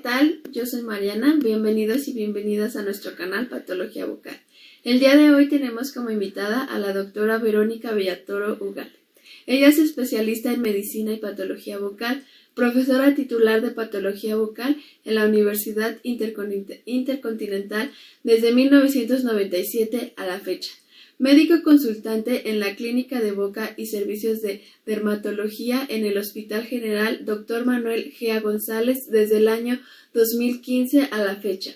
tal? Yo soy Mariana, bienvenidos y bienvenidas a nuestro canal Patología Bucal. El día de hoy tenemos como invitada a la doctora Verónica Villatoro Ugalde. Ella es especialista en medicina y patología bucal, profesora titular de patología bucal en la Universidad Intercontinental desde 1997 a la fecha. Médico consultante en la Clínica de Boca y Servicios de Dermatología en el Hospital General Dr. Manuel G. González desde el año 2015 a la fecha.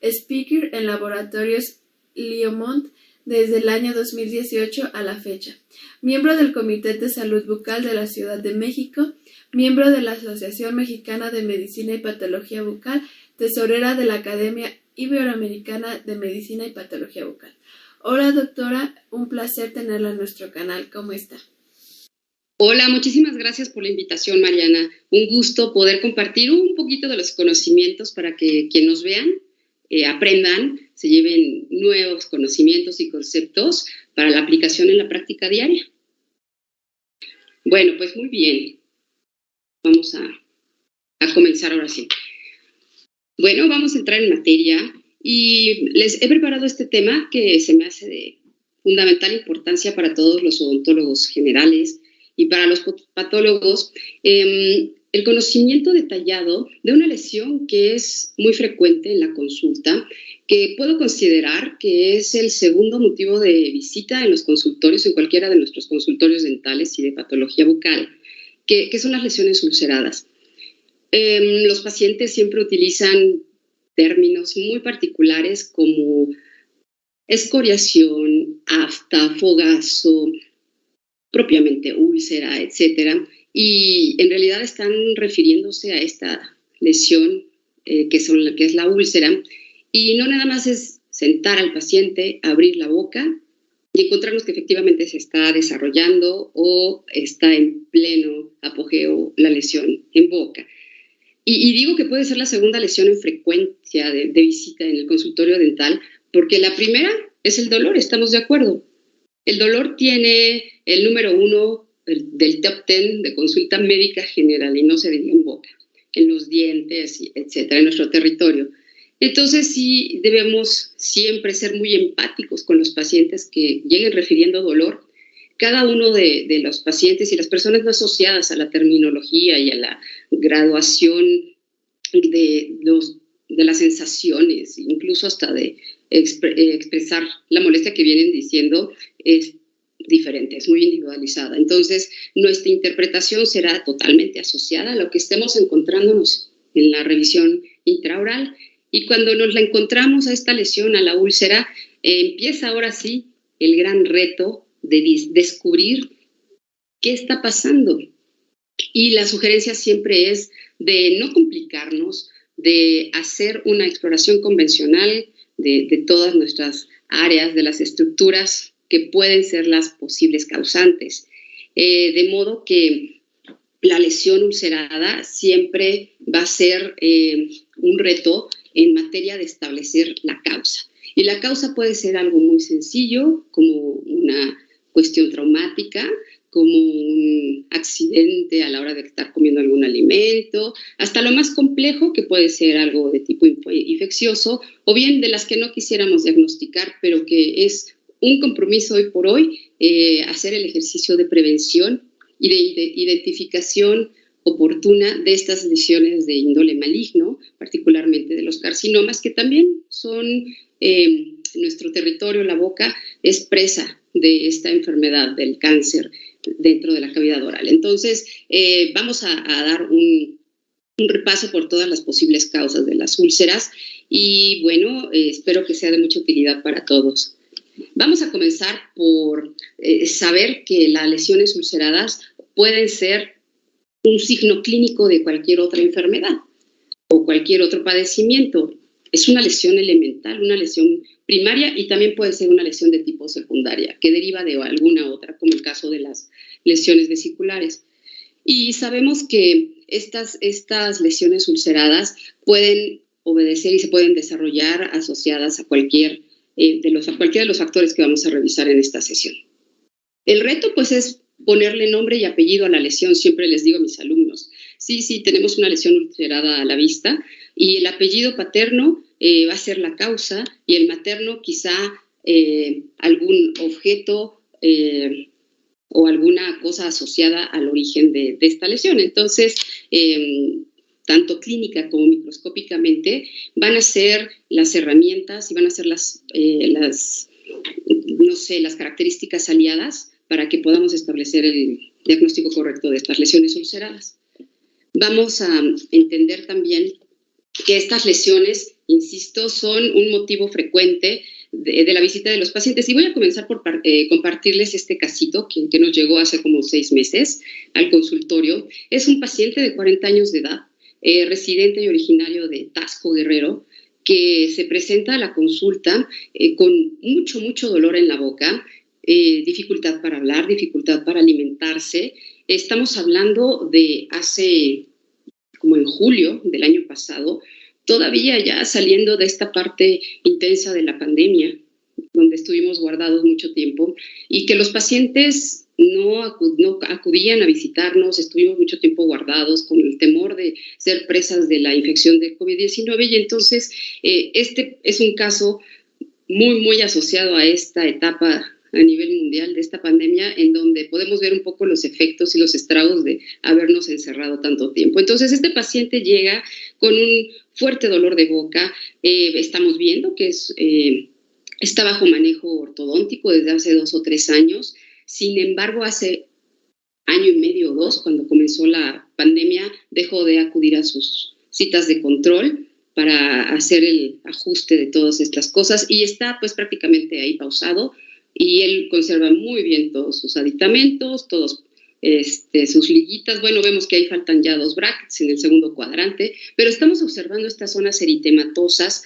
Speaker en Laboratorios Liomont desde el año 2018 a la fecha. Miembro del Comité de Salud Bucal de la Ciudad de México. Miembro de la Asociación Mexicana de Medicina y Patología Bucal. Tesorera de la Academia Iberoamericana de Medicina y Patología Bucal. Hola doctora, un placer tenerla en nuestro canal. ¿Cómo está? Hola, muchísimas gracias por la invitación, Mariana. Un gusto poder compartir un poquito de los conocimientos para que quienes nos vean aprendan, se lleven nuevos conocimientos y conceptos para la aplicación en la práctica diaria. Bueno, pues muy bien. Vamos a comenzar ahora sí. Bueno, vamos a entrar en materia. Y les he preparado este tema que se me hace de fundamental importancia para todos los odontólogos generales y para los patólogos. El conocimiento detallado de una lesión que es muy frecuente en la consulta, que puedo considerar que es el segundo motivo de visita en los consultorios, en cualquiera de nuestros consultorios dentales y de patología bucal, que son las lesiones ulceradas. Los pacientes siempre utilizan términos muy particulares como escoriación, afta, fogazo, propiamente úlcera, etcétera, y en realidad están refiriéndose a esta lesión que es la úlcera, y no nada más es sentar al paciente, abrir la boca y encontrarnos que efectivamente se está desarrollando o está en pleno apogeo la lesión en boca. Y digo que puede ser la segunda lesión en frecuencia de visita en el consultorio dental, porque la primera es el dolor, estamos de acuerdo. El dolor tiene el número 1 del top 10 de consulta médica general, y no se diga en boca, en los dientes, etcétera, en nuestro territorio. Entonces sí debemos siempre ser muy empáticos con los pacientes que lleguen refiriendo dolor. Cada uno de los pacientes y las personas no asociadas a la terminología y a la graduación de las sensaciones, incluso hasta de expresar la molestia que vienen diciendo, es diferente, es muy individualizada. Entonces, nuestra interpretación será totalmente asociada a lo que estemos encontrándonos en la revisión intraoral. Y cuando nos la encontramos a esta lesión, a la úlcera, empieza ahora sí el gran reto de descubrir qué está pasando. Y la sugerencia siempre es de no complicarnos, de hacer una exploración convencional de todas nuestras áreas, de las estructuras que pueden ser las posibles causantes. De modo que la lesión ulcerada siempre va a ser un reto en materia de establecer la causa. Y la causa puede ser algo muy sencillo, como una cuestión traumática, como un accidente a la hora de estar comiendo algún alimento, hasta lo más complejo, que puede ser algo de tipo infeccioso, o bien de las que no quisiéramos diagnosticar, pero que es un compromiso hoy por hoy, hacer el ejercicio de prevención y de identificación oportuna de estas lesiones de índole maligno, particularmente de los carcinomas, que también son nuestro territorio, la boca, es presa de esta enfermedad del cáncer dentro de la cavidad oral. Entonces, vamos a dar un repaso por todas las posibles causas de las úlceras y, bueno, espero que sea de mucha utilidad para todos. Vamos a comenzar por saber que las lesiones ulceradas pueden ser un signo clínico de cualquier otra enfermedad o cualquier otro padecimiento. Es una lesión elemental, una lesión primaria, y también puede ser una lesión de tipo secundaria que deriva de alguna otra, como el caso de las lesiones vesiculares. Y sabemos que estas lesiones ulceradas pueden obedecer y se pueden desarrollar asociadas a cualquiera de los factores que vamos a revisar en esta sesión. El reto, pues, es ponerle nombre y apellido a la lesión. Siempre les digo a mis alumnos, sí, tenemos una lesión ulcerada a la vista, y el apellido paterno va a ser la causa y el materno quizá algún objeto o alguna cosa asociada al origen de esta lesión. Entonces, tanto clínica como microscópicamente, van a ser las herramientas y van a ser las características aliadas para que podamos establecer el diagnóstico correcto de estas lesiones ulceradas. Vamos a entender también que estas lesiones, insisto, son un motivo frecuente de la visita de los pacientes. Y voy a comenzar por compartirles este casito que nos llegó hace como 6 meses al consultorio. Es un paciente de 40 años de edad, residente y originario de Tasco, Guerrero, que se presenta a la consulta con mucho dolor en la boca, dificultad para hablar, dificultad para alimentarse. Estamos hablando de hace como en julio del año pasado, todavía ya saliendo de esta parte intensa de la pandemia, donde estuvimos guardados mucho tiempo, y que los pacientes no acudían a visitarnos, estuvimos mucho tiempo guardados con el temor de ser presas de la infección de COVID-19, y entonces este es un caso muy asociado a esta etapa a nivel mundial de esta pandemia, en donde podemos ver un poco los efectos y los estragos de habernos encerrado tanto tiempo. Entonces, este paciente llega con un fuerte dolor de boca. Estamos viendo que está bajo manejo ortodóntico desde hace 2 o 3 años. Sin embargo, hace 1 año y medio o 2, cuando comenzó la pandemia, dejó de acudir a sus citas de control para hacer el ajuste de todas estas cosas y está pues prácticamente ahí pausado. Y él conserva muy bien todos sus aditamentos, todos sus liguitas. Bueno, vemos que ahí faltan ya 2 brackets en el segundo cuadrante, pero estamos observando estas zonas eritematosas,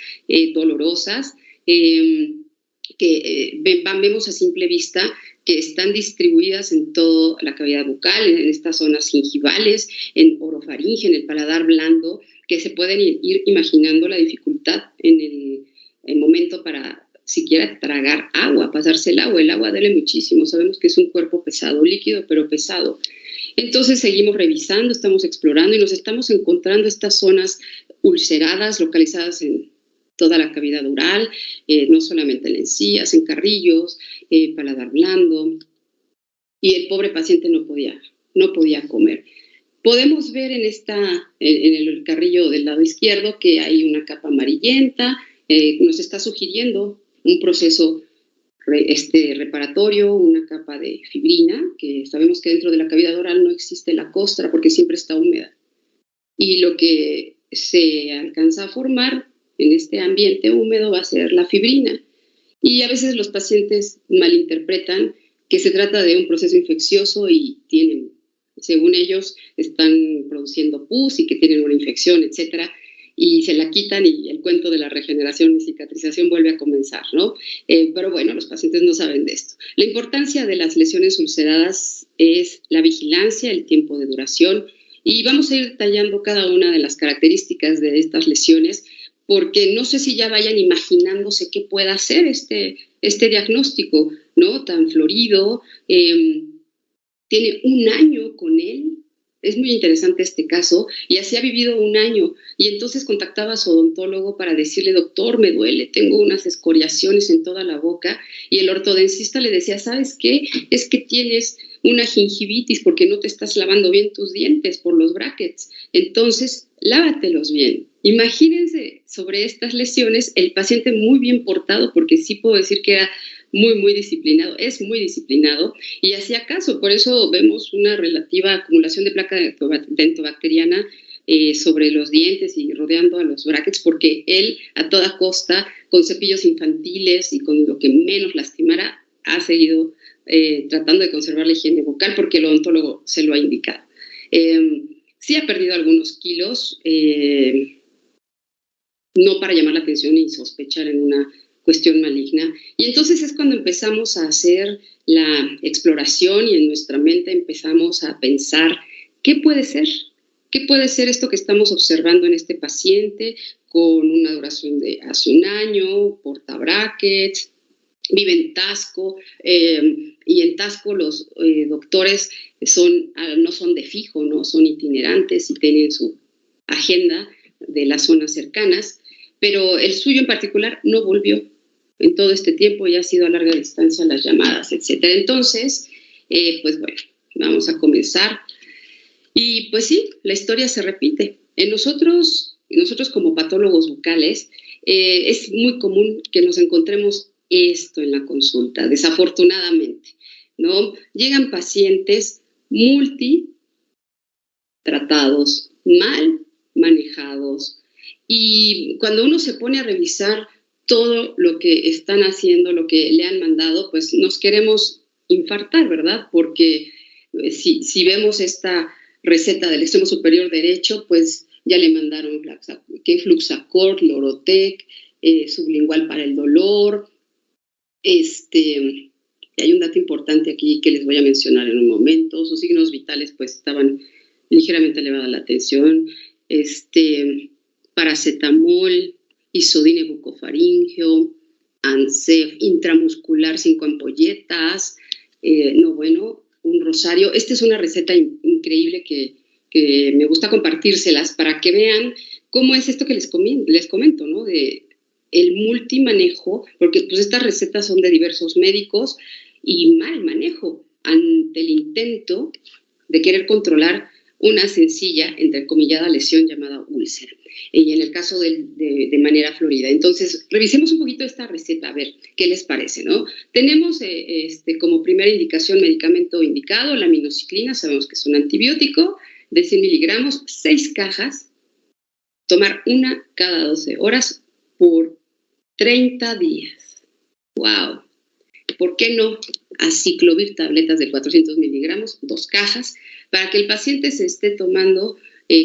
dolorosas, que vemos a simple vista que están distribuidas en toda la cavidad bucal, en estas zonas gingivales, en orofaringe, en el paladar blando, que se pueden ir imaginando la dificultad en el momento para siquiera tragar agua, pasarse el agua duele muchísimo, sabemos que es un cuerpo pesado, líquido pero pesado. Entonces seguimos revisando, estamos explorando y nos estamos encontrando estas zonas ulceradas localizadas en toda la cavidad oral, no solamente en encías, en carrillos, paladar blando, y el pobre paciente no podía comer. Podemos ver en el carrillo del lado izquierdo que hay una capa amarillenta, nos está sugiriendo un proceso reparatorio, una capa de fibrina, que sabemos que dentro de la cavidad oral no existe la costra porque siempre está húmeda. Y lo que se alcanza a formar en este ambiente húmedo va a ser la fibrina. Y a veces los pacientes malinterpretan que se trata de un proceso infeccioso y según ellos, están produciendo pus y que tienen una infección, etcétera, y se la quitan y el cuento de la regeneración y cicatrización vuelve a comenzar, ¿no? Pero bueno, los pacientes no saben de esto. La importancia de las lesiones ulceradas es la vigilancia, el tiempo de duración, y vamos a ir detallando cada una de las características de estas lesiones, porque no sé si ya vayan imaginándose qué pueda hacer este diagnóstico, ¿no? Tan florido, tiene 1 año con él. Es muy interesante este caso, y así ha vivido 1 año, y entonces contactaba a su odontólogo para decirle: doctor, me duele, tengo unas escoriaciones en toda la boca, y el ortodoncista le decía: ¿sabes qué? Es que tienes una gingivitis porque no te estás lavando bien tus dientes por los brackets, entonces lávatelos bien. Imagínense sobre estas lesiones, el paciente muy bien portado, porque sí puedo decir que era muy disciplinado, es muy disciplinado y hacía caso. Por eso vemos una relativa acumulación de placa dentobacteriana sobre los dientes y rodeando a los brackets, porque él a toda costa, con cepillos infantiles y con lo que menos lastimara, ha seguido tratando de conservar la higiene bucal porque el odontólogo se lo ha indicado. Sí ha perdido algunos kilos, no para llamar la atención y sospechar en una cuestión maligna. Y entonces es cuando empezamos a hacer la exploración y en nuestra mente empezamos a pensar: ¿qué puede ser? ¿Qué puede ser esto que estamos observando en este paciente con una duración de hace 1 año, porta brackets, vive en Tasco, y en Tasco los doctores no son de fijo, ¿no? Son itinerantes y tienen su agenda de las zonas cercanas, pero el suyo en particular no volvió en todo este tiempo y ha sido a larga distancia las llamadas, etcétera. Entonces, pues bueno, vamos a comenzar. Y pues sí, la historia se repite. En nosotros como patólogos bucales, es muy común que nos encontremos esto en la consulta, desafortunadamente, ¿no? Llegan pacientes multitratados, mal manejados, y cuando uno se pone a revisar todo lo que están haciendo, lo que le han mandado, pues nos queremos infartar, ¿verdad? Porque si vemos esta receta del extremo superior derecho, pues ya le mandaron Fluxacort, Lorotec, sublingual para el dolor. Hay un dato importante aquí que les voy a mencionar en un momento. Sus signos vitales pues estaban ligeramente elevada la tensión. Paracetamol, isodine bucofaríngeo, Ancef intramuscular 5 ampolletas, un rosario. Esta es una receta increíble que me gusta compartírselas para que vean cómo es esto que les comento, ¿no? De el multimanejo, porque pues estas recetas son de diversos médicos y mal manejo ante el intento de querer controlar una sencilla, entrecomillada, lesión llamada úlcera, y en el caso de manera florida. Entonces, revisemos un poquito esta receta, a ver qué les parece, ¿no? Tenemos como primera indicación medicamento indicado, la aminociclina, sabemos que es un antibiótico de 100 miligramos, 6 cajas, tomar una cada 12 horas por 30 días. ¡Wow! ¿Por qué no aciclovir tabletas de 400 miligramos, 2 cajas, para que el paciente se esté tomando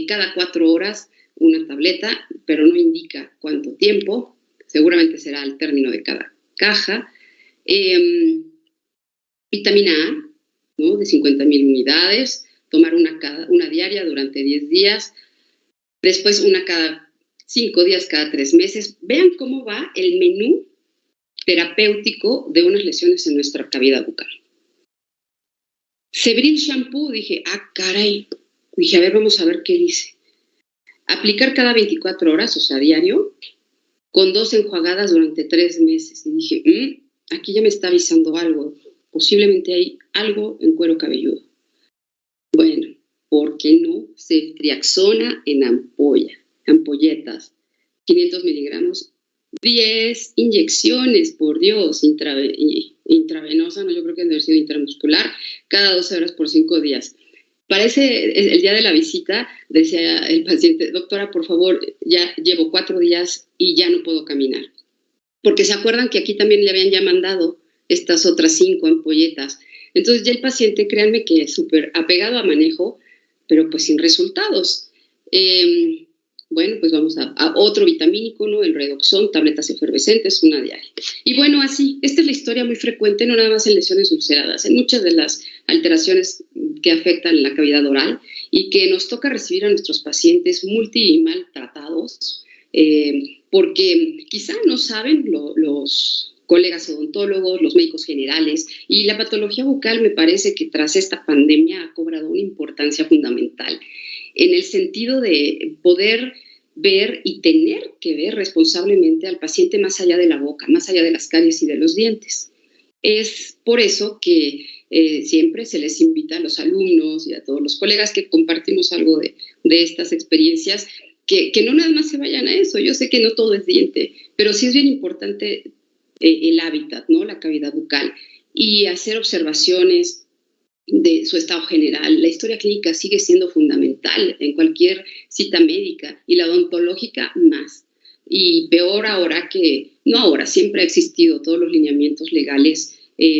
cada 4 horas una tableta, pero no indica cuánto tiempo, seguramente será al término de cada caja. Vitamina A, ¿no? De 50,000 unidades, tomar una diaria durante 10 días, después una cada 5 días, cada 3 meses. Vean cómo va el menú terapéutico de unas lesiones en nuestra cavidad bucal. Cebril Shampoo, dije, caray. Dije, a ver, vamos a ver qué dice. Aplicar cada 24 horas, o sea, diario, con 2 enjuagadas durante 3 meses. Y dije, aquí ya me está avisando algo. Posiblemente hay algo en cuero cabelludo. Bueno, ¿por qué no? Ceftriaxona en ampolletas, 500 miligramos, 10 inyecciones, por Dios, intravenosa, no, yo creo que debe haber sido intramuscular, cada 12 horas por 5 días. Parece el día de la visita, decía el paciente, doctora, por favor, ya llevo 4 días y ya no puedo caminar. Porque se acuerdan que aquí también le habían ya mandado estas otras 5 ampolletas. Entonces ya el paciente, créanme que súper apegado a manejo, pero pues sin resultados. Bueno, pues vamos a otro vitamínico, ¿no? El Redoxon, tabletas efervescentes, una diaria. Y bueno, así, esta es la historia muy frecuente, no nada más en lesiones ulceradas, en muchas de las alteraciones que afectan la cavidad oral y que nos toca recibir a nuestros pacientes multi y maltratados, porque quizá no saben los colegas odontólogos, los médicos generales, y la patología bucal me parece que tras esta pandemia ha cobrado una importancia fundamental en el sentido de poder ver y tener que ver responsablemente al paciente más allá de la boca, más allá de las caries y de los dientes. Es por eso que siempre se les invita a los alumnos y a todos los colegas que compartimos algo de estas experiencias, que no nada más se vayan a eso. Yo sé que no todo es diente, pero sí es bien importante el hábitat, ¿no? La cavidad bucal, y hacer observaciones de su estado general. La historia clínica sigue siendo fundamental en cualquier cita médica y la odontológica más. Y peor ahora siempre ha existido todos los lineamientos legales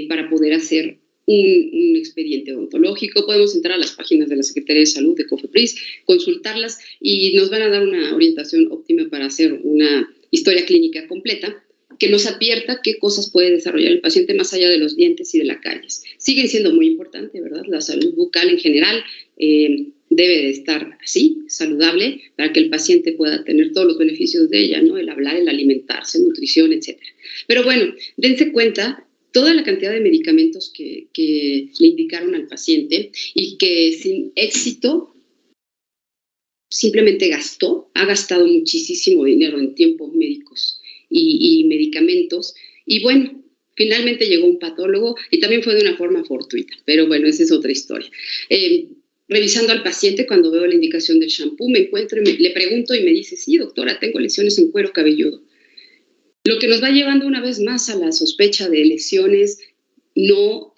para poder hacer un expediente odontológico. Podemos entrar a las páginas de la Secretaría de Salud de COFEPRIS, consultarlas y nos van a dar una orientación óptima para hacer una historia clínica completa que nos advierta qué cosas puede desarrollar el paciente más allá de los dientes y de las caries. Siguen siendo muy importantes, ¿verdad? La salud bucal en general debe de estar así, saludable, para que el paciente pueda tener todos los beneficios de ella, ¿no? El hablar, el alimentarse, nutrición, etc. Pero bueno, dense cuenta toda la cantidad de medicamentos que le indicaron al paciente y que sin éxito simplemente ha gastado muchísimo dinero en tiempos médicos y medicamentos. Y bueno, finalmente llegó un patólogo y también fue de una forma fortuita, pero bueno, esa es otra historia. Revisando al paciente, cuando veo la indicación del shampoo, me encuentro y le pregunto y me dice, sí, doctora, tengo lesiones en cuero cabelludo. Lo que nos va llevando una vez más a la sospecha de lesiones no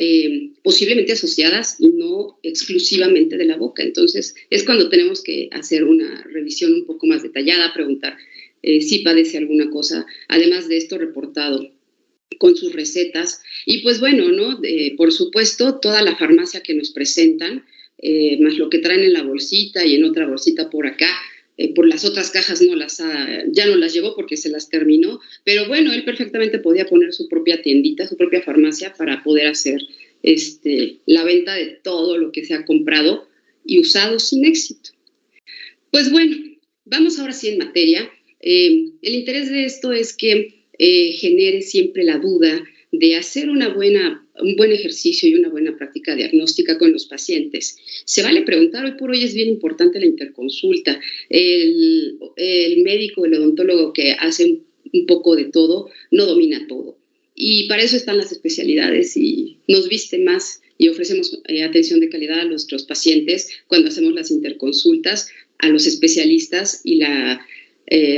posiblemente asociadas y no exclusivamente de la boca. Entonces, es cuando tenemos que hacer una revisión un poco más detallada, preguntar si padece alguna cosa, además de esto reportado con sus recetas. Y pues bueno, ¿no? Por supuesto, toda la farmacia que nos presentan, más lo que traen en la bolsita y en otra bolsita por acá, por las otras cajas ya no las llevó porque se las terminó, pero bueno, él perfectamente podía poner su propia tiendita, su propia farmacia para poder hacer la venta de todo lo que se ha comprado y usado sin éxito. Pues bueno, vamos ahora sí en materia. El interés de esto es que genere siempre la duda de hacer un buen ejercicio y una buena práctica diagnóstica con los pacientes. Se vale preguntar, hoy por hoy es bien importante la interconsulta. El médico, el odontólogo que hace un poco de todo, no domina todo. Y para eso están las especialidades y nos viste más y ofrecemos atención de calidad a nuestros pacientes cuando hacemos las interconsultas, a los especialistas y la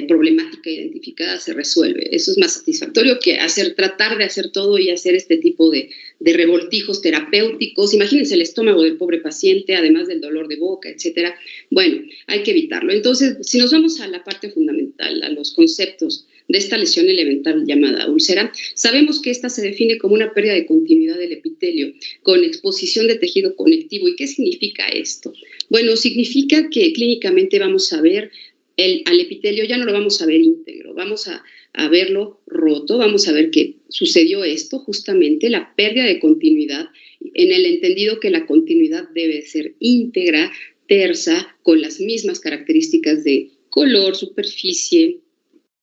problemática identificada se resuelve. Eso es más satisfactorio que tratar de hacer todo y hacer este tipo de revoltijos terapéuticos. Imagínense el estómago del pobre paciente, además del dolor de boca, etcétera. Bueno, hay que evitarlo. Entonces, si nos vamos a la parte fundamental, a los conceptos de esta lesión elemental llamada úlcera, sabemos que esta se define como una pérdida de continuidad del epitelio con exposición de tejido conectivo. ¿Y qué significa esto? Bueno, significa que clínicamente vamos a ver al epitelio, ya no lo vamos a ver íntegro, vamos a verlo roto, vamos a ver que sucedió esto, justamente la pérdida de continuidad, en el entendido que la continuidad debe ser íntegra, tersa, con las mismas características de color, superficie,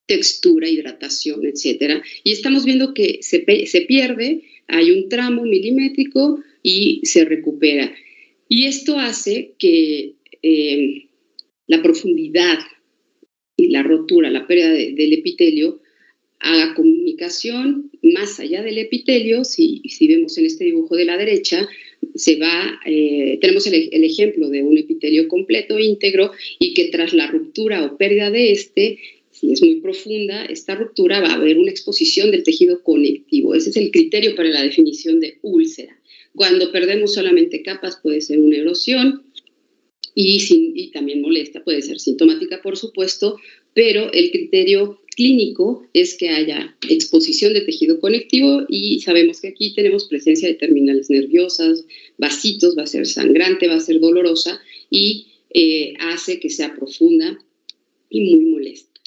textura, hidratación, etcétera. Y estamos viendo que se pierde, hay un tramo milimétrico y se recupera. Y esto hace que la profundidad y la rotura, la pérdida del epitelio, haga comunicación más allá del epitelio. Si vemos en este dibujo de la derecha, tenemos el ejemplo de un epitelio completo, íntegro, y que tras la ruptura o pérdida de si es muy profunda, esta ruptura va a haber una exposición del tejido conectivo. Ese es el criterio para la definición de úlcera. Cuando perdemos solamente capas puede ser una erosión, y también molesta, puede ser sintomática, por supuesto, pero el criterio clínico es que haya exposición de tejido conectivo y sabemos que aquí tenemos presencia de terminales nerviosas, vasitos, va a ser sangrante, va a ser dolorosa y hace que sea profunda y muy molesta.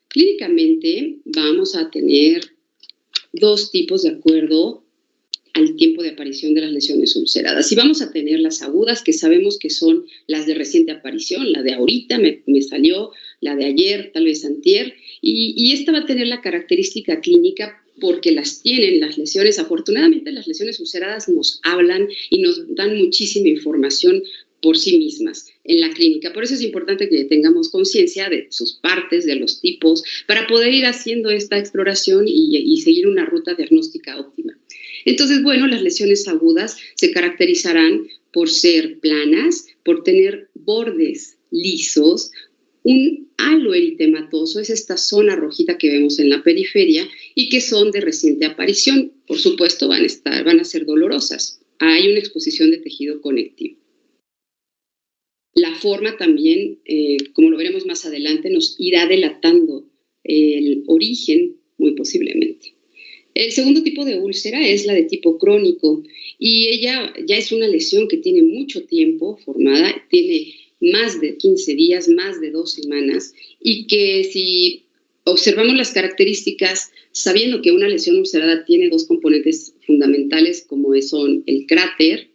Clínicamente vamos a tener dos tipos de acuerdo al tiempo de aparición de las lesiones ulceradas. Y vamos a tener las agudas, que sabemos que son las de reciente aparición, la de ahorita me salió, la de ayer, tal vez antier, y esta va a tener la característica clínica porque las tienen las lesiones. Afortunadamente las lesiones ulceradas nos hablan y nos dan muchísima información por sí mismas en la clínica. Por eso es importante que tengamos conciencia de sus partes, de los tipos, para poder ir haciendo esta exploración y seguir una ruta diagnóstica óptima. Entonces, bueno, las lesiones agudas se caracterizarán por ser planas, por tener bordes lisos, un halo eritematoso, es esta zona rojita que vemos en la periferia, y que son de reciente aparición. Por supuesto, van a ser dolorosas. Hay una exposición de tejido conectivo. La forma también, como lo veremos más adelante, nos irá delatando el origen, muy posiblemente. El segundo tipo de úlcera es la de tipo crónico y ella ya es una lesión que tiene mucho tiempo formada, tiene más de 15 días, más de 2 semanas, y que si observamos las características, sabiendo que una lesión ulcerada tiene dos componentes fundamentales como son el cráter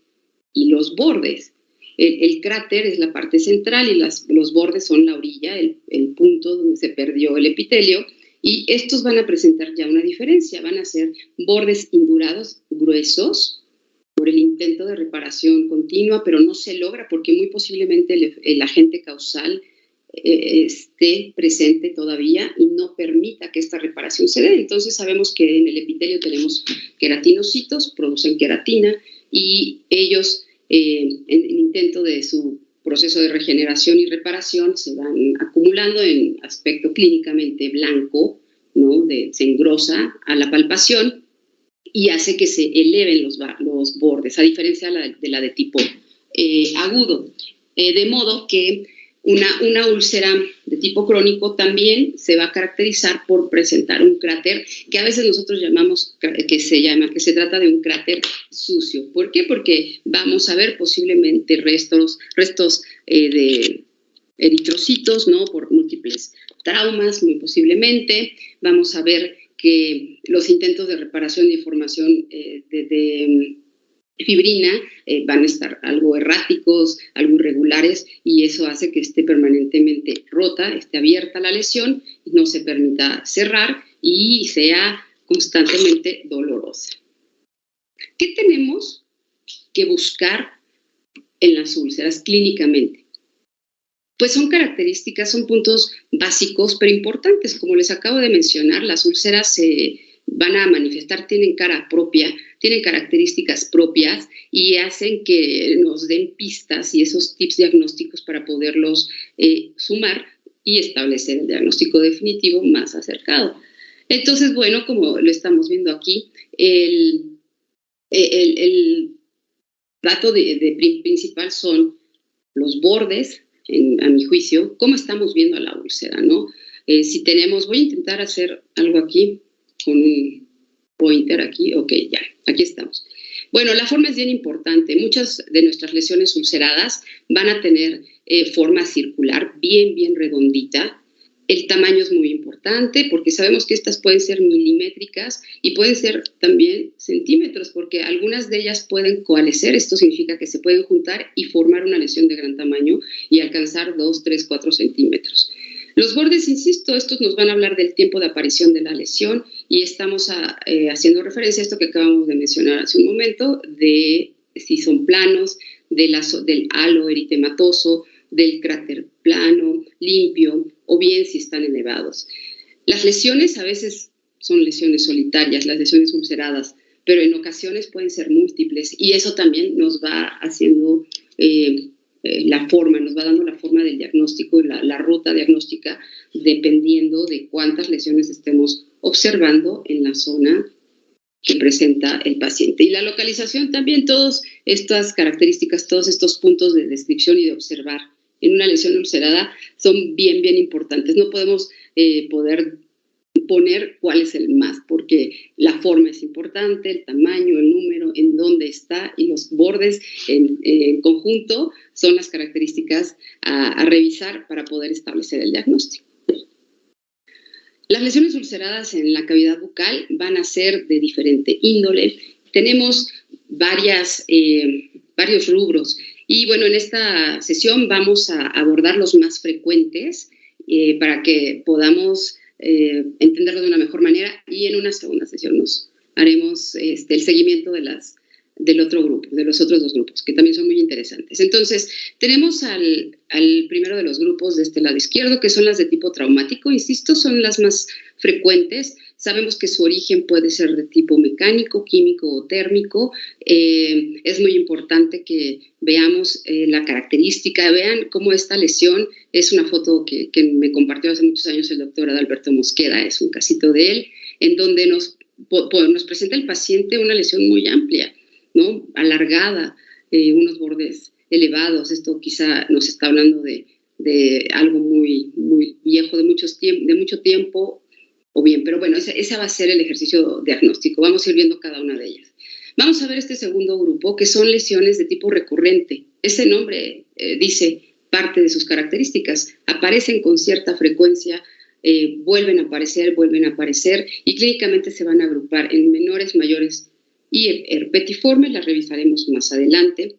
y los bordes. El cráter es la parte central y los bordes son la orilla, el punto donde se perdió el epitelio. Y estos van a presentar ya una diferencia, van a ser bordes indurados, gruesos, por el intento de reparación continua, pero no se logra porque muy posiblemente el agente causal esté presente todavía y no permita que esta reparación se dé. Entonces sabemos que en el epitelio tenemos queratinocitos, producen queratina y ellos en el intento de su proceso de regeneración y reparación se van acumulando en aspecto clínicamente blanco, ¿no? Se engrosa a la palpación y hace que se eleven los bordes, a diferencia de la de tipo agudo. De modo que una úlcera de tipo crónico también se va a caracterizar por presentar un cráter que a veces nosotros llamamos, que se trata de un cráter sucio. ¿Por qué? Porque vamos a ver posiblemente restos de eritrocitos, ¿no? Por múltiples traumas, muy posiblemente. Vamos a ver que los intentos de reparación y formación de fibrina van a estar algo erráticos, algo irregulares, y eso hace que esté permanentemente rota, esté abierta la lesión, no se permita cerrar y sea constantemente dolorosa. ¿Qué tenemos que buscar en las úlceras clínicamente? Pues son características, son puntos básicos pero importantes. Como les acabo de mencionar, las úlceras se van a manifestar, tienen cara propia, tienen características propias y hacen que nos den pistas y esos tips diagnósticos para poderlos sumar y establecer el diagnóstico definitivo más acercado. Entonces, bueno, como lo estamos viendo aquí, el dato principal son los bordes, a mi juicio, cómo estamos viendo a la úlcera, ¿no? Si tenemos, voy a intentar hacer algo aquí con un pointer aquí, ok, ya, aquí estamos. Bueno, la forma es bien importante. Muchas de nuestras lesiones ulceradas van a tener forma circular, bien redondita. El tamaño es muy importante porque sabemos que estas pueden ser milimétricas y pueden ser también centímetros porque algunas de ellas pueden coalescer. Esto significa que se pueden juntar y formar una lesión de gran tamaño y alcanzar 2, 3, 4 centímetros. Los bordes, insisto, estos nos van a hablar del tiempo de aparición de la lesión y estamos haciendo referencia a esto que acabamos de mencionar hace un momento, de si son planos, del halo eritematoso, del cráter plano, limpio, o bien si están elevados. Las lesiones a veces son lesiones solitarias, las lesiones ulceradas, pero en ocasiones pueden ser múltiples y eso también nos va haciendo la forma, nos va dando la forma del diagnóstico, la ruta diagnóstica, dependiendo de cuántas lesiones estemos observando en la zona que presenta el paciente. Y la localización también, todas estas características, todos estos puntos de descripción y de observar en una lesión ulcerada son bien importantes. No podemos poder poner cuál es el más, porque la forma es importante, el tamaño, el número, en dónde está y los bordes en conjunto son las características a revisar para poder establecer el diagnóstico. Las lesiones ulceradas en la cavidad bucal van a ser de diferente índole. Tenemos varios rubros y bueno, en esta sesión vamos a abordar los más frecuentes para que podamos entenderlo de una mejor manera y en una segunda sesión nos haremos el seguimiento del otro grupo, de los otros dos grupos, que también son muy interesantes. Entonces, tenemos al primero de los grupos de este lado izquierdo, que son las de tipo traumático. Insisto, son las más frecuentes. Sabemos que su origen puede ser de tipo mecánico, químico o térmico. Es muy importante que veamos la característica, vean cómo esta lesión es una foto que me compartió hace muchos años el doctor Adalberto Mosqueda, es un casito de él, en donde nos presenta el paciente una lesión muy amplia, ¿no? Alargada, unos bordes elevados. Esto quizá nos está hablando de algo muy viejo, de mucho tiempo, o bien, pero bueno, ese va a ser el ejercicio diagnóstico. Vamos a ir viendo cada una de ellas. Vamos a ver este segundo grupo, que son lesiones de tipo recurrente. Ese nombre dice parte de sus características. Aparecen con cierta frecuencia, vuelven a aparecer y clínicamente se van a agrupar en menores, mayores y herpetiformes. Las revisaremos más adelante.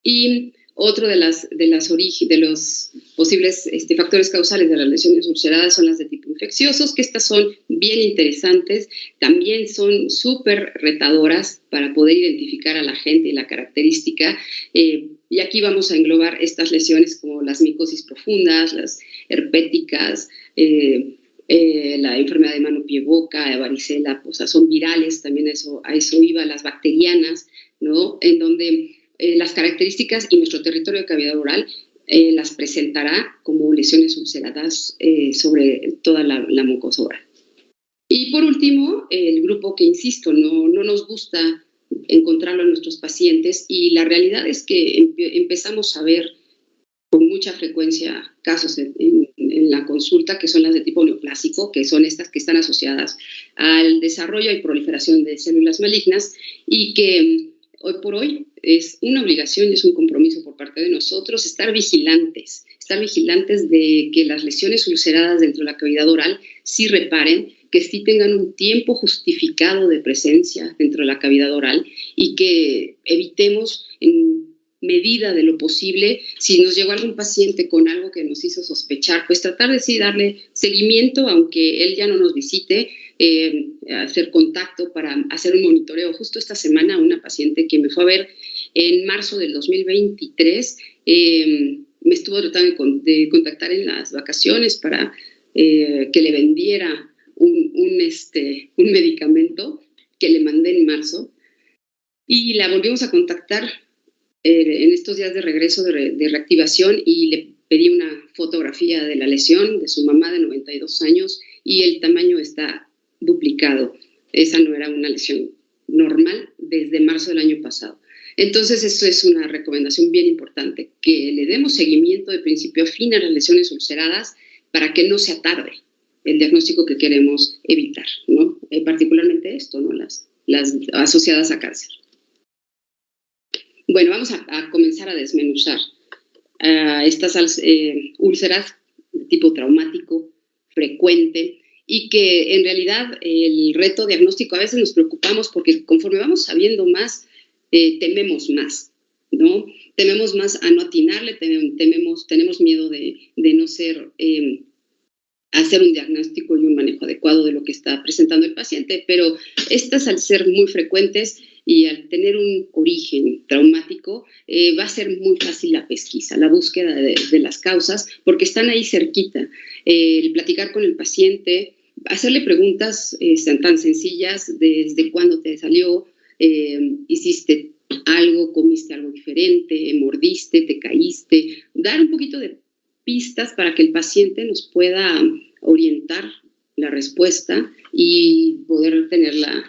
Y otro de los posibles factores causales de las lesiones ulceradas son las de tipo infecciosos, que estas son bien interesantes, también son súper retadoras para poder identificar a la gente y la característica. Y aquí vamos a englobar estas lesiones como las micosis profundas, las herpéticas, la enfermedad de mano, pie, boca, varicela, o sea, son virales, también a eso iba, las bacterianas, ¿no? En donde las características y nuestro territorio de cavidad oral las presentará como lesiones ulceradas sobre toda la mucosa oral. Y por último, el grupo que, insisto, no nos gusta encontrarlo en nuestros pacientes, y la realidad es que empezamos a ver con mucha frecuencia casos en la consulta que son las de tipo neoplásico, que son estas que están asociadas al desarrollo y proliferación de células malignas, y que hoy por hoy es una obligación y es un compromiso por parte de nosotros estar vigilantes de que las lesiones ulceradas dentro de la cavidad oral sí reparen, que sí tengan un tiempo justificado de presencia dentro de la cavidad oral, y que evitemos en medida de lo posible, si nos llegó algún paciente con algo que nos hizo sospechar, pues tratar de sí darle seguimiento, aunque él ya no nos visite, hacer contacto para hacer un monitoreo. Justo esta semana una paciente que me fue a ver en marzo del 2023 me estuvo tratando de contactar en las vacaciones para que le vendiera un medicamento que le mandé en marzo, y la volvimos a contactar en estos días de regreso de reactivación, y le pedí una fotografía de la lesión de su mamá de 92 años y el tamaño está duplicado. Esa no era una lesión normal desde marzo del año pasado. Entonces, esto es una recomendación bien importante, que le demos seguimiento de principio a fin a las lesiones ulceradas para que no se atarde el diagnóstico que queremos evitar, ¿no? Particularmente esto, ¿no? Las asociadas a cáncer. Bueno, vamos a comenzar a desmenuzar estas úlceras de tipo traumático, frecuente, y que en realidad el reto diagnóstico a veces nos preocupamos porque conforme vamos sabiendo más, tememos más, ¿no? Tememos más a no atinarle, tenemos miedo de no hacer un diagnóstico y un manejo adecuado de lo que está presentando el paciente, pero estas, al ser muy frecuentes y al tener un origen traumático, va a ser muy fácil la pesquisa, la búsqueda de las causas, porque están ahí cerquita. El platicar con el paciente, hacerle preguntas tan sencillas: ¿desde cuándo te salió? ¿Hiciste algo? ¿Comiste algo diferente? ¿Mordiste? ¿Te caíste? Dar un poquito de pistas para que el paciente nos pueda orientar la respuesta y poder tener la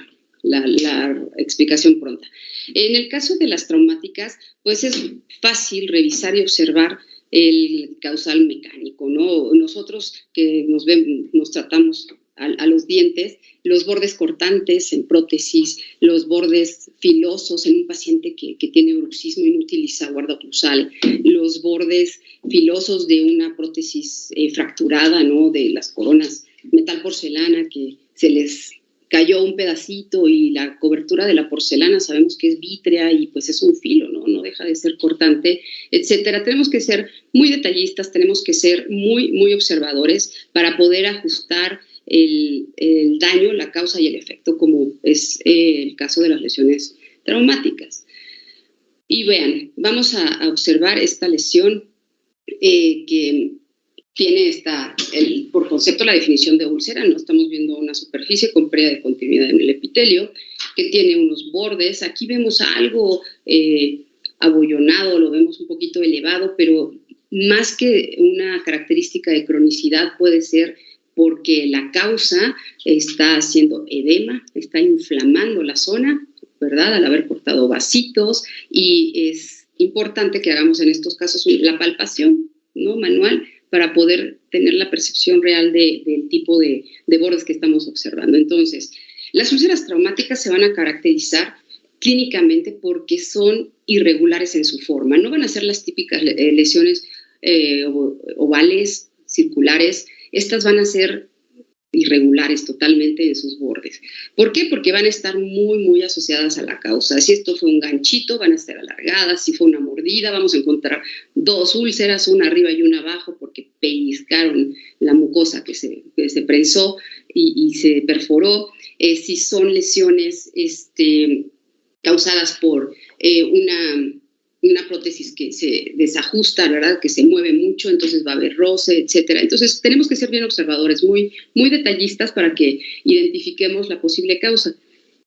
explicación pronta. En el caso de las traumáticas, pues es fácil revisar y observar el causal mecánico, ¿no? Nosotros que nos tratamos a los dientes, los bordes cortantes en prótesis, los bordes filosos en un paciente que tiene bruxismo y no utiliza guarda oclusal, los bordes filosos de una prótesis fracturada, ¿no? De las coronas metal porcelana que se les cayó un pedacito y la cobertura de la porcelana sabemos que es vítrea y pues es un filo, no deja de ser cortante, etcétera. Tenemos que ser muy detallistas, tenemos que ser muy, muy observadores para poder ajustar el daño, la causa y el efecto, como es el caso de las lesiones traumáticas. Y vean, vamos a observar esta lesión que tiene por concepto la definición de úlcera, ¿no? Estamos viendo una superficie con pérdida de continuidad en el epitelio, que tiene unos bordes. Aquí vemos algo abollonado, lo vemos un poquito elevado, pero más que una característica de cronicidad puede ser porque la causa está haciendo edema, está inflamando la zona, ¿verdad? Al haber cortado vasitos, y es importante que hagamos en estos casos la palpación, ¿no? Manual, para poder tener la percepción real del tipo de bordes que estamos observando. Entonces, las úlceras traumáticas se van a caracterizar clínicamente porque son irregulares en su forma. No van a ser las típicas lesiones ovales, circulares. Estas van a ser irregulares totalmente en sus bordes. ¿Por qué? Porque van a estar muy, muy asociadas a la causa. Si esto fue un ganchito, van a estar alargadas. Si fue una mordida, vamos a encontrar dos úlceras, una arriba y una abajo, porque pellizcaron la mucosa que se prensó y se perforó. Si son lesiones causadas por una prótesis que se desajusta, ¿verdad? Que se mueve mucho, entonces va a haber roce, etcétera. Entonces tenemos que ser bien observadores, muy, muy detallistas para que identifiquemos la posible causa.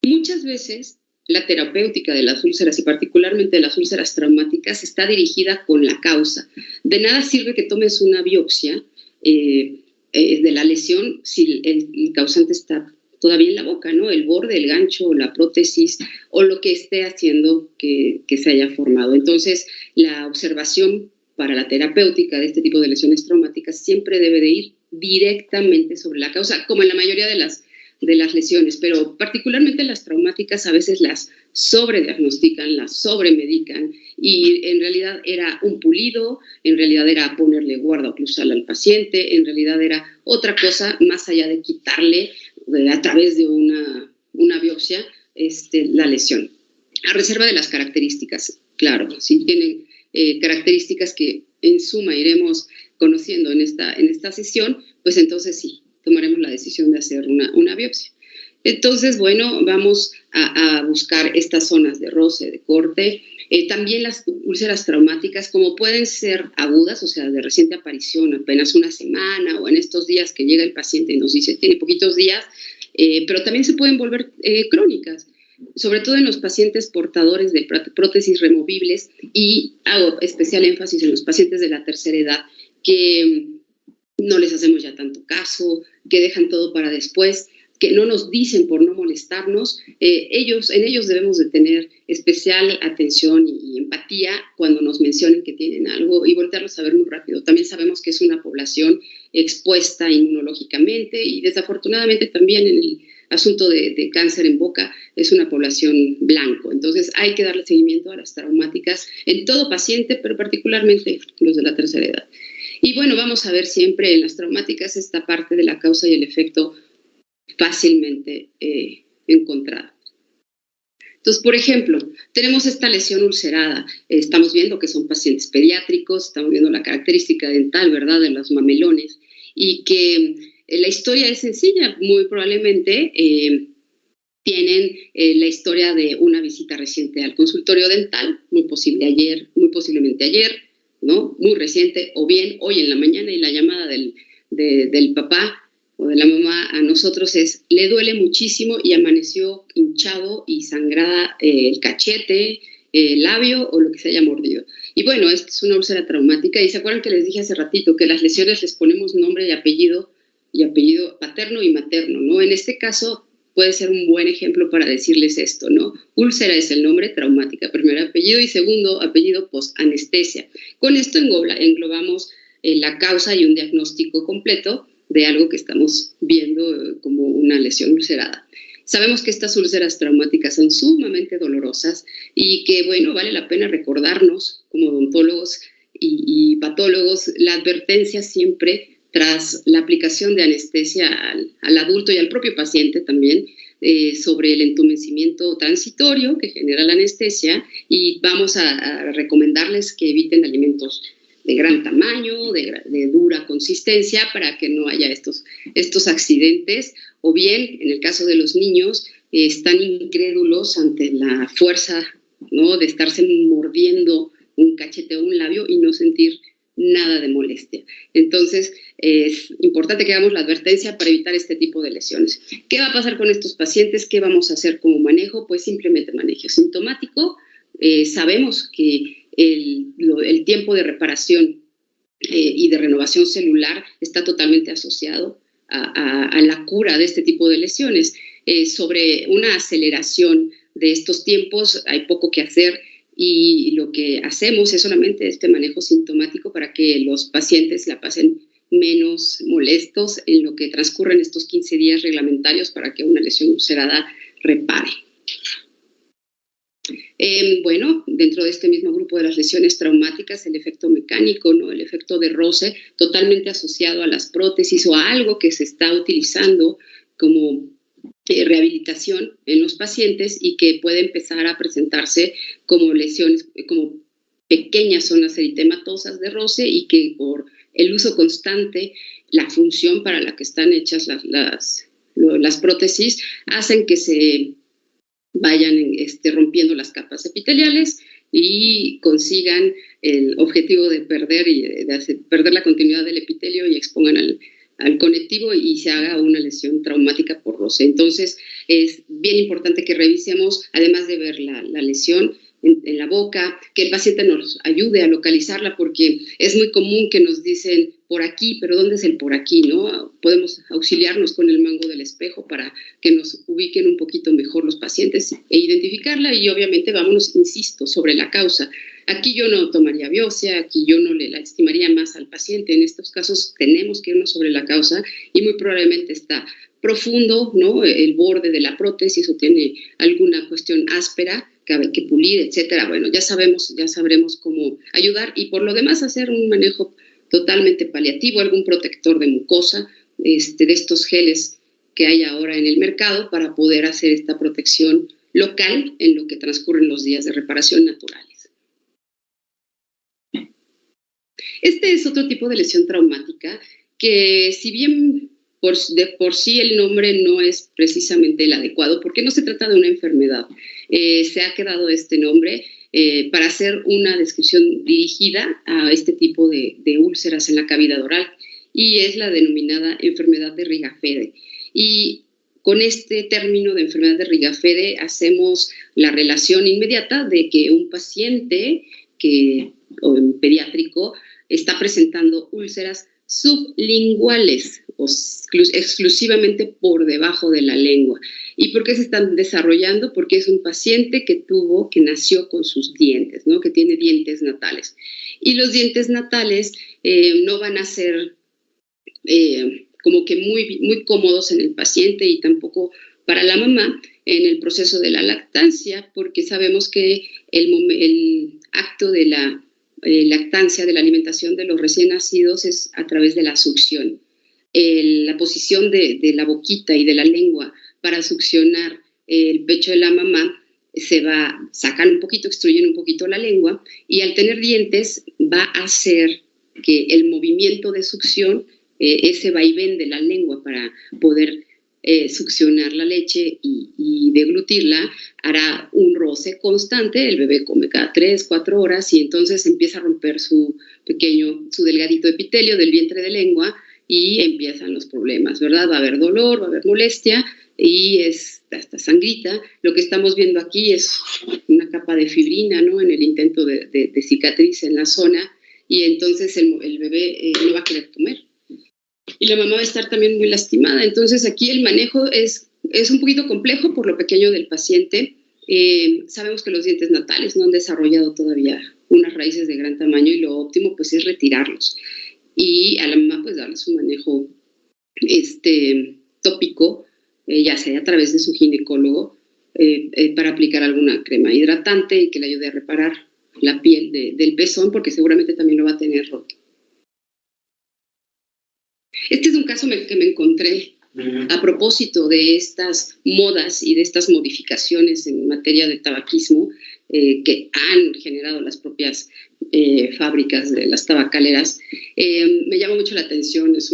Muchas veces la terapéutica de las úlceras y particularmente de las úlceras traumáticas está dirigida con la causa. De nada sirve que tomes una biopsia de la lesión si el causante está todavía en la boca, ¿no? El borde, el gancho, la prótesis o lo que esté haciendo que se haya formado. Entonces, la observación para la terapéutica de este tipo de lesiones traumáticas siempre debe de ir directamente sobre la causa, como en la mayoría de las lesiones, pero particularmente las traumáticas a veces las sobrediagnostican, las sobremedican y en realidad era un pulido, en realidad era ponerle guarda oclusal al paciente, en realidad era otra cosa más allá de quitarle a través de una biopsia la lesión. A reserva de las características, claro, si tienen características que en suma iremos conociendo en esta sesión, pues entonces sí, tomaremos la decisión de hacer una biopsia. Entonces, bueno, vamos a buscar estas zonas de roce, de corte. También las úlceras traumáticas, como pueden ser agudas, o sea, de reciente aparición, apenas una semana o en estos días que llega el paciente y nos dice, tiene poquitos días, pero también se pueden volver crónicas, sobre todo en los pacientes portadores de prótesis removibles y hago especial énfasis en los pacientes de la tercera edad que no les hacemos ya tanto caso, que dejan todo para después, que no nos dicen por no molestarnos. En ellos debemos de tener especial atención y empatía cuando nos mencionen que tienen algo y voltearlos a ver muy rápido. También sabemos que es una población expuesta inmunológicamente y desafortunadamente también en el asunto de cáncer en boca es una población blanco. Entonces hay que darle seguimiento a las traumáticas en todo paciente, pero particularmente los de la tercera edad. Y bueno, vamos a ver siempre en las traumáticas esta parte de la causa y el efecto fácilmente encontrada. Entonces, por ejemplo, tenemos esta lesión ulcerada. Estamos viendo que son pacientes pediátricos, estamos viendo la característica dental, ¿verdad?, de los mamelones, y que la historia es sencilla. Muy probablemente tienen la historia de una visita reciente al consultorio dental, muy posiblemente ayer, ¿no? Muy reciente, o bien hoy en la mañana, y la llamada del papá o de la mamá a nosotros es, le duele muchísimo y amaneció hinchado y sangrada el cachete, el labio o lo que se haya mordido. Y bueno, esta es una úlcera traumática y se acuerdan que les dije hace ratito que las lesiones les ponemos nombre y apellido paterno y materno, ¿no? En este caso puede ser un buen ejemplo para decirles esto, ¿no? Úlcera es el nombre, traumática, primer apellido y segundo apellido, posanestesia. Con esto englobamos la causa y un diagnóstico completo de algo que estamos viendo como una lesión ulcerada. Sabemos que estas úlceras traumáticas son sumamente dolorosas y que, bueno, vale la pena recordarnos como odontólogos y patólogos la advertencia siempre tras la aplicación de anestesia al adulto y al propio paciente también sobre el entumecimiento transitorio que genera la anestesia y vamos a recomendarles que eviten alimentos de gran tamaño, de dura consistencia para que no haya estos accidentes o bien, en el caso de los niños, están incrédulos ante la fuerza, ¿no?, de estarse mordiendo un cachete o un labio y no sentir nada de molestia. Entonces, es importante que hagamos la advertencia para evitar este tipo de lesiones. ¿Qué va a pasar con estos pacientes? ¿Qué vamos a hacer como manejo? Pues simplemente manejo sintomático. Sabemos que el tiempo de reparación y de renovación celular está totalmente asociado a la cura de este tipo de lesiones. Sobre una aceleración de estos tiempos hay poco que hacer y lo que hacemos es solamente este manejo sintomático para que los pacientes la pasen menos molestos en lo que transcurren estos 15 días reglamentarios para que una lesión ulcerada repare. Bueno, dentro de este mismo grupo de las lesiones traumáticas, el efecto mecánico, ¿no?, el efecto de roce, totalmente asociado a las prótesis o a algo que se está utilizando como rehabilitación en los pacientes y que puede empezar a presentarse como lesiones, como pequeñas zonas eritematosas de roce y que por el uso constante, la función para la que están hechas las prótesis hacen que se vayan rompiendo las capas epiteliales y consigan el objetivo de perder la continuidad del epitelio y expongan al conectivo y se haga una lesión traumática por roce. Entonces, es bien importante que revisemos, además de ver la lesión en la boca, que el paciente nos ayude a localizarla, porque es muy común que nos dicen por aquí, pero ¿dónde es el por aquí, no? Podemos auxiliarnos con el mango del espejo para que nos ubiquen un poquito mejor los pacientes e identificarla, y obviamente vámonos, insisto, sobre la causa. Aquí yo no tomaría biopsia, aquí yo no le lastimaría más al paciente. En estos casos tenemos que irnos sobre la causa y muy probablemente está profundo, ¿no? El borde de la prótesis o tiene alguna cuestión áspera que hay que pulir, etcétera. Bueno, ya sabremos cómo ayudar, y por lo demás hacer un manejo totalmente paliativo, algún protector de mucosa, de estos geles que hay ahora en el mercado para poder hacer esta protección local en lo que transcurren los días de reparación naturales. Este es otro tipo de lesión traumática que, si bien de por sí el nombre no es precisamente el adecuado, porque no se trata de una enfermedad, se ha quedado este nombre para hacer una descripción dirigida a este tipo de úlceras en la cavidad oral, y es la denominada enfermedad de Rigafede. Y con este término de enfermedad de Rigafede hacemos la relación inmediata de que un paciente pediátrico está presentando úlceras sublinguales o exclusivamente por debajo de la lengua. ¿Y por qué se están desarrollando? Porque es un paciente que nació con sus dientes, ¿no? Que tiene dientes natales. Y los dientes natales no van a ser como que muy, muy cómodos en el paciente y tampoco para la mamá en el proceso de la lactancia, porque sabemos que el acto de la lactancia, de la alimentación de los recién nacidos, es a través de la succión. La posición de la boquita y de la lengua para succionar el pecho de la mamá sacan un poquito, extruyen un poquito la lengua, y al tener dientes va a hacer que el movimiento de succión, ese vaivén de la lengua para poder succionar la leche y deglutirla, hará un roce constante. El bebé come cada 3-4 horas y entonces empieza a romper su delgadito epitelio del vientre de lengua y empiezan los problemas, ¿verdad? Va a haber dolor, va a haber molestia y hasta sangrita. Lo que estamos viendo aquí es una capa de fibrina, ¿no? En el intento de cicatriz en la zona, y entonces el bebé no va a querer comer. Y la mamá va a estar también muy lastimada. Entonces aquí el manejo es un poquito complejo por lo pequeño del paciente. Sabemos que los dientes natales no han desarrollado todavía unas raíces de gran tamaño, y lo óptimo pues es retirarlos. Y a la mamá pues darles un manejo tópico, ya sea a través de su ginecólogo, para aplicar alguna crema hidratante y que le ayude a reparar la piel del pezón, porque seguramente también lo va a tener roto. Este es un caso que me encontré a propósito de estas modas y de estas modificaciones en materia de tabaquismo que han generado las propias fábricas de las tabacaleras. Me llama mucho la atención, es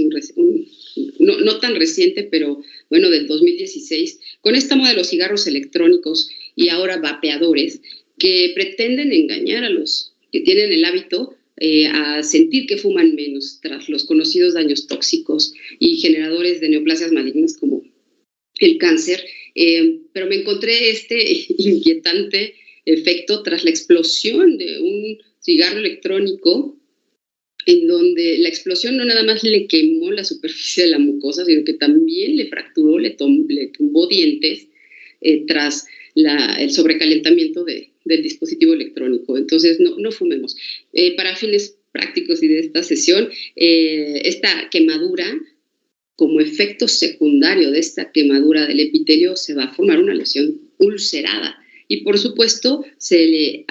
no tan reciente, pero bueno, del 2016, con esta moda de los cigarros electrónicos y ahora vapeadores, que pretenden engañar a los que tienen el hábito a sentir que fuman menos tras los conocidos daños tóxicos y generadores de neoplasias malignas como el cáncer. Pero me encontré este inquietante efecto tras la explosión de un cigarro electrónico, en donde la explosión no nada más le quemó la superficie de la mucosa, sino que también le fracturó, le tumbó dientes tras el sobrecalentamiento del dispositivo electrónico. Entonces, no fumemos. Para fines prácticos y de esta sesión, esta quemadura, como efecto secundario de esta quemadura del epitelio, se va a formar una lesión ulcerada. Y, por supuesto, se le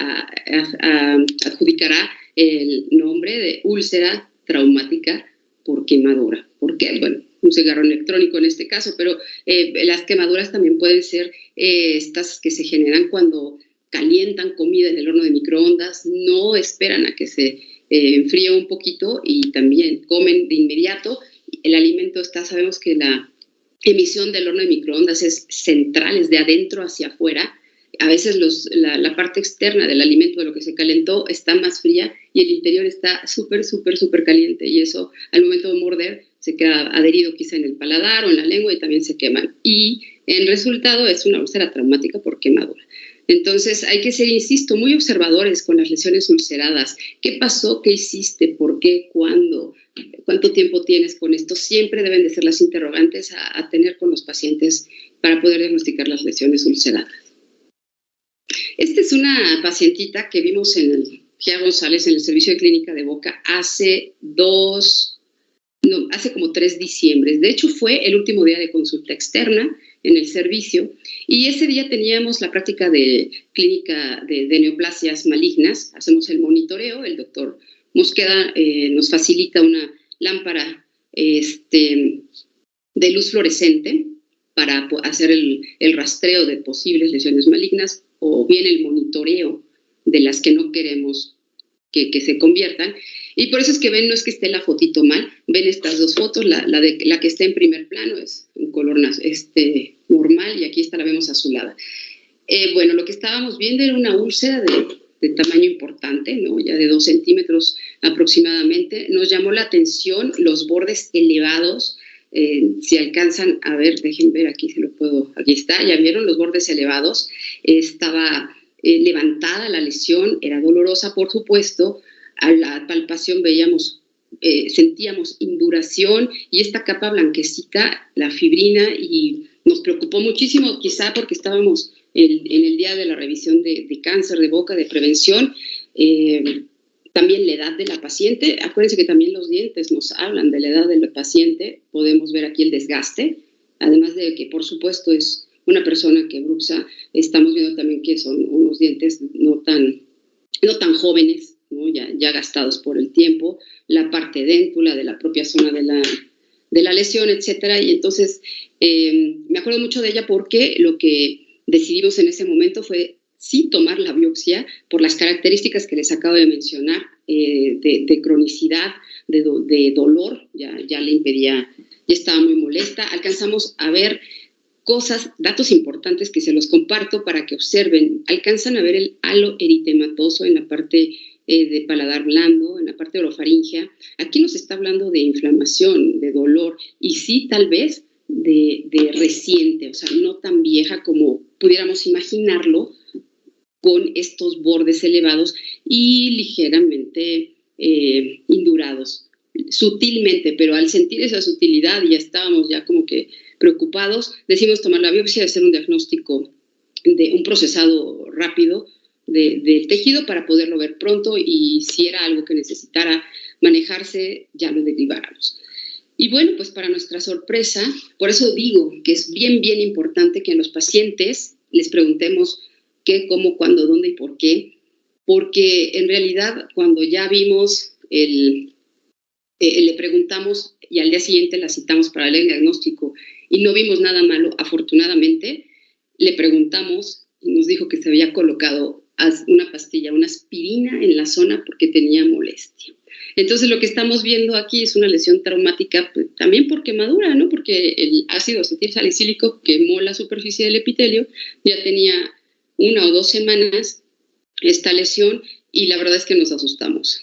adjudicará el nombre de úlcera traumática por quemadura. ¿Por qué? Bueno, un cigarro electrónico en este caso, pero las quemaduras también pueden ser estas que se generan cuando calientan comida en el horno de microondas, no esperan a que se enfríe un poquito y también comen de inmediato. El alimento sabemos que la emisión del horno de microondas es central, es de adentro hacia afuera, A veces la parte externa del alimento, de lo que se calentó, está más fría y el interior está súper caliente, y eso al momento de morder se queda adherido quizá en el paladar o en la lengua y también se queman. Y en resultado es una úlcera traumática por quemadura. Entonces hay que ser, insisto, muy observadores con las lesiones ulceradas. ¿Qué pasó? ¿Qué hiciste? ¿Por qué? ¿Cuándo? ¿Cuánto tiempo tienes con esto? Siempre deben de ser las interrogantes a tener con los pacientes para poder diagnosticar las lesiones ulceradas. Esta es una pacientita que vimos en el GIA González en el servicio de clínica de boca hace como 3 diciembres. De hecho, fue el último día de consulta externa en el servicio, y ese día teníamos la práctica de clínica de neoplasias malignas. Hacemos el monitoreo, el doctor Mosqueda nos facilita una lámpara de luz fluorescente para hacer el rastreo de posibles lesiones malignas, o bien el monitoreo de las que no queremos que se conviertan. Y por eso es que ven, no es que esté la fotito mal, ven estas dos fotos, la que está en primer plano es un color normal, y aquí esta la vemos azulada. Bueno, lo que estábamos viendo era una úlcera de tamaño importante, ¿no? Ya de 2 centímetros aproximadamente. Nos llamó la atención los bordes elevados. Si alcanzan a ver, dejen ver, aquí está, ya vieron los bordes elevados. Estaba levantada la lesión, era dolorosa, por supuesto. A la palpación sentíamos induración y esta capa blanquecita, la fibrina, y nos preocupó muchísimo, quizá porque estábamos en el día de la revisión de cáncer de boca, de prevención. También la edad de la paciente. Acuérdense que también los dientes nos hablan de la edad del paciente. Podemos ver aquí el desgaste, además de que, por supuesto, es una persona que bruxa. Estamos viendo también que son unos dientes no tan jóvenes, ¿no? Ya gastados por el tiempo, la parte déntula de la propia zona de la lesión, etcétera. Y entonces me acuerdo mucho de ella porque lo que decidimos en ese momento fue sí tomar la biopsia por las características que les acabo de mencionar, de cronicidad, de dolor, ya le impedía, ya estaba muy molesta. Alcanzamos a ver datos importantes que se los comparto para que observen. Alcanzan a ver el halo eritematoso en la parte de paladar blando, en la parte orofaringea. Aquí nos está hablando de inflamación, de dolor, y sí, tal vez de reciente, o sea, no tan vieja como pudiéramos imaginarlo, con estos bordes elevados y ligeramente indurados, sutilmente, pero al sentir esa sutilidad ya estábamos ya como que preocupados. Decidimos tomar la biopsia y hacer un diagnóstico de un procesado rápido del tejido para poderlo ver pronto, y si era algo que necesitara manejarse, ya lo deriváramos. Y bueno, pues para nuestra sorpresa, por eso digo que es bien importante que a los pacientes les preguntemos qué, cómo, cuándo, dónde y por qué, porque en realidad cuando ya vimos le preguntamos y al día siguiente la citamos para el diagnóstico y no vimos nada malo, afortunadamente, le preguntamos y nos dijo que se había colocado una pastilla, una aspirina en la zona porque tenía molestia. Entonces lo que estamos viendo aquí es una lesión traumática, pues, también por quemadura, ¿no? Porque el ácido acetilsalicílico quemó la superficie del epitelio, ya tenía 1 o 2 semanas esta lesión, y la verdad es que nos asustamos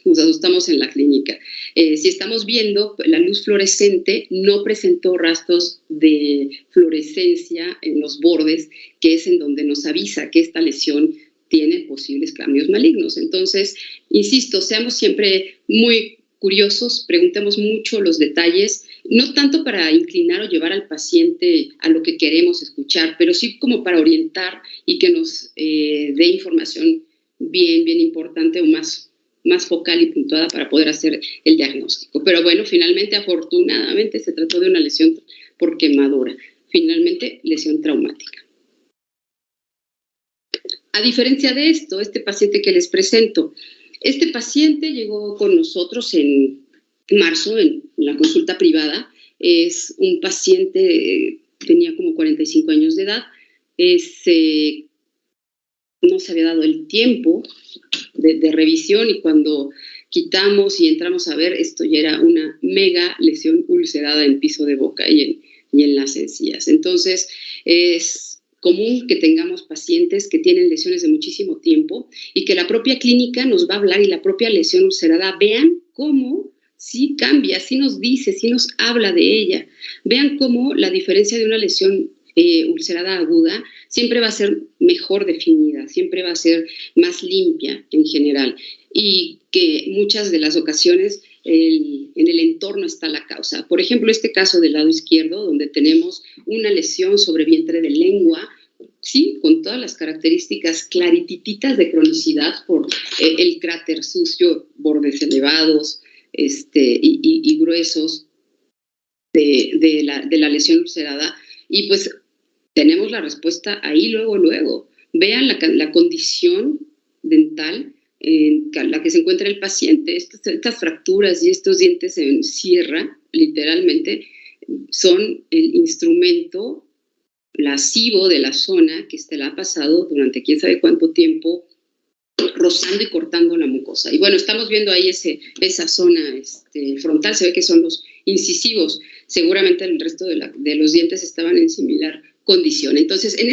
en la clínica. Si estamos viendo, la luz fluorescente no presentó rastros de fluorescencia en los bordes, que es en donde nos avisa que esta lesión tiene posibles cambios malignos. Entonces, insisto, seamos siempre muy curiosos, preguntemos mucho los detalles, no tanto para inclinar o llevar al paciente a lo que queremos escuchar, pero sí como para orientar y que nos dé información bien importante o más focal y puntuada para poder hacer el diagnóstico. Pero bueno, finalmente, afortunadamente, se trató de una lesión por quemadura, finalmente lesión traumática. A diferencia de esto, este paciente que les presento, este paciente llegó con nosotros en marzo en la consulta privada. Es un paciente, tenía como 45 años de edad, no se había dado el tiempo de revisión, y cuando quitamos y entramos a ver, esto ya era una mega lesión ulcerada en piso de boca y en las encías. Entonces, es común que tengamos pacientes que tienen lesiones de muchísimo tiempo y que la propia clínica nos va a hablar y la propia lesión ulcerada, vean cómo sí cambia, sí nos dice, sí nos habla de ella. Vean cómo la diferencia de una lesión ulcerada aguda siempre va a ser mejor definida, siempre va a ser más limpia en general y que muchas de las ocasiones en el entorno está la causa. Por ejemplo, este caso del lado izquierdo, donde tenemos una lesión sobre vientre de lengua, sí, con todas las características claritititas de cronicidad por el cráter sucio, bordes elevados y gruesos de la lesión ulcerada. Y pues tenemos la respuesta ahí luego. Vean la condición dental en la que se encuentra el paciente. Estas fracturas y estos dientes en sierra, literalmente, son el instrumento lascivo de la zona que la ha pasado durante quién sabe cuánto tiempo rozando y cortando la mucosa. Y bueno, estamos viendo ahí esa zona frontal, se ve que son los incisivos. Seguramente el resto de los dientes estaban en similar condición. Entonces, en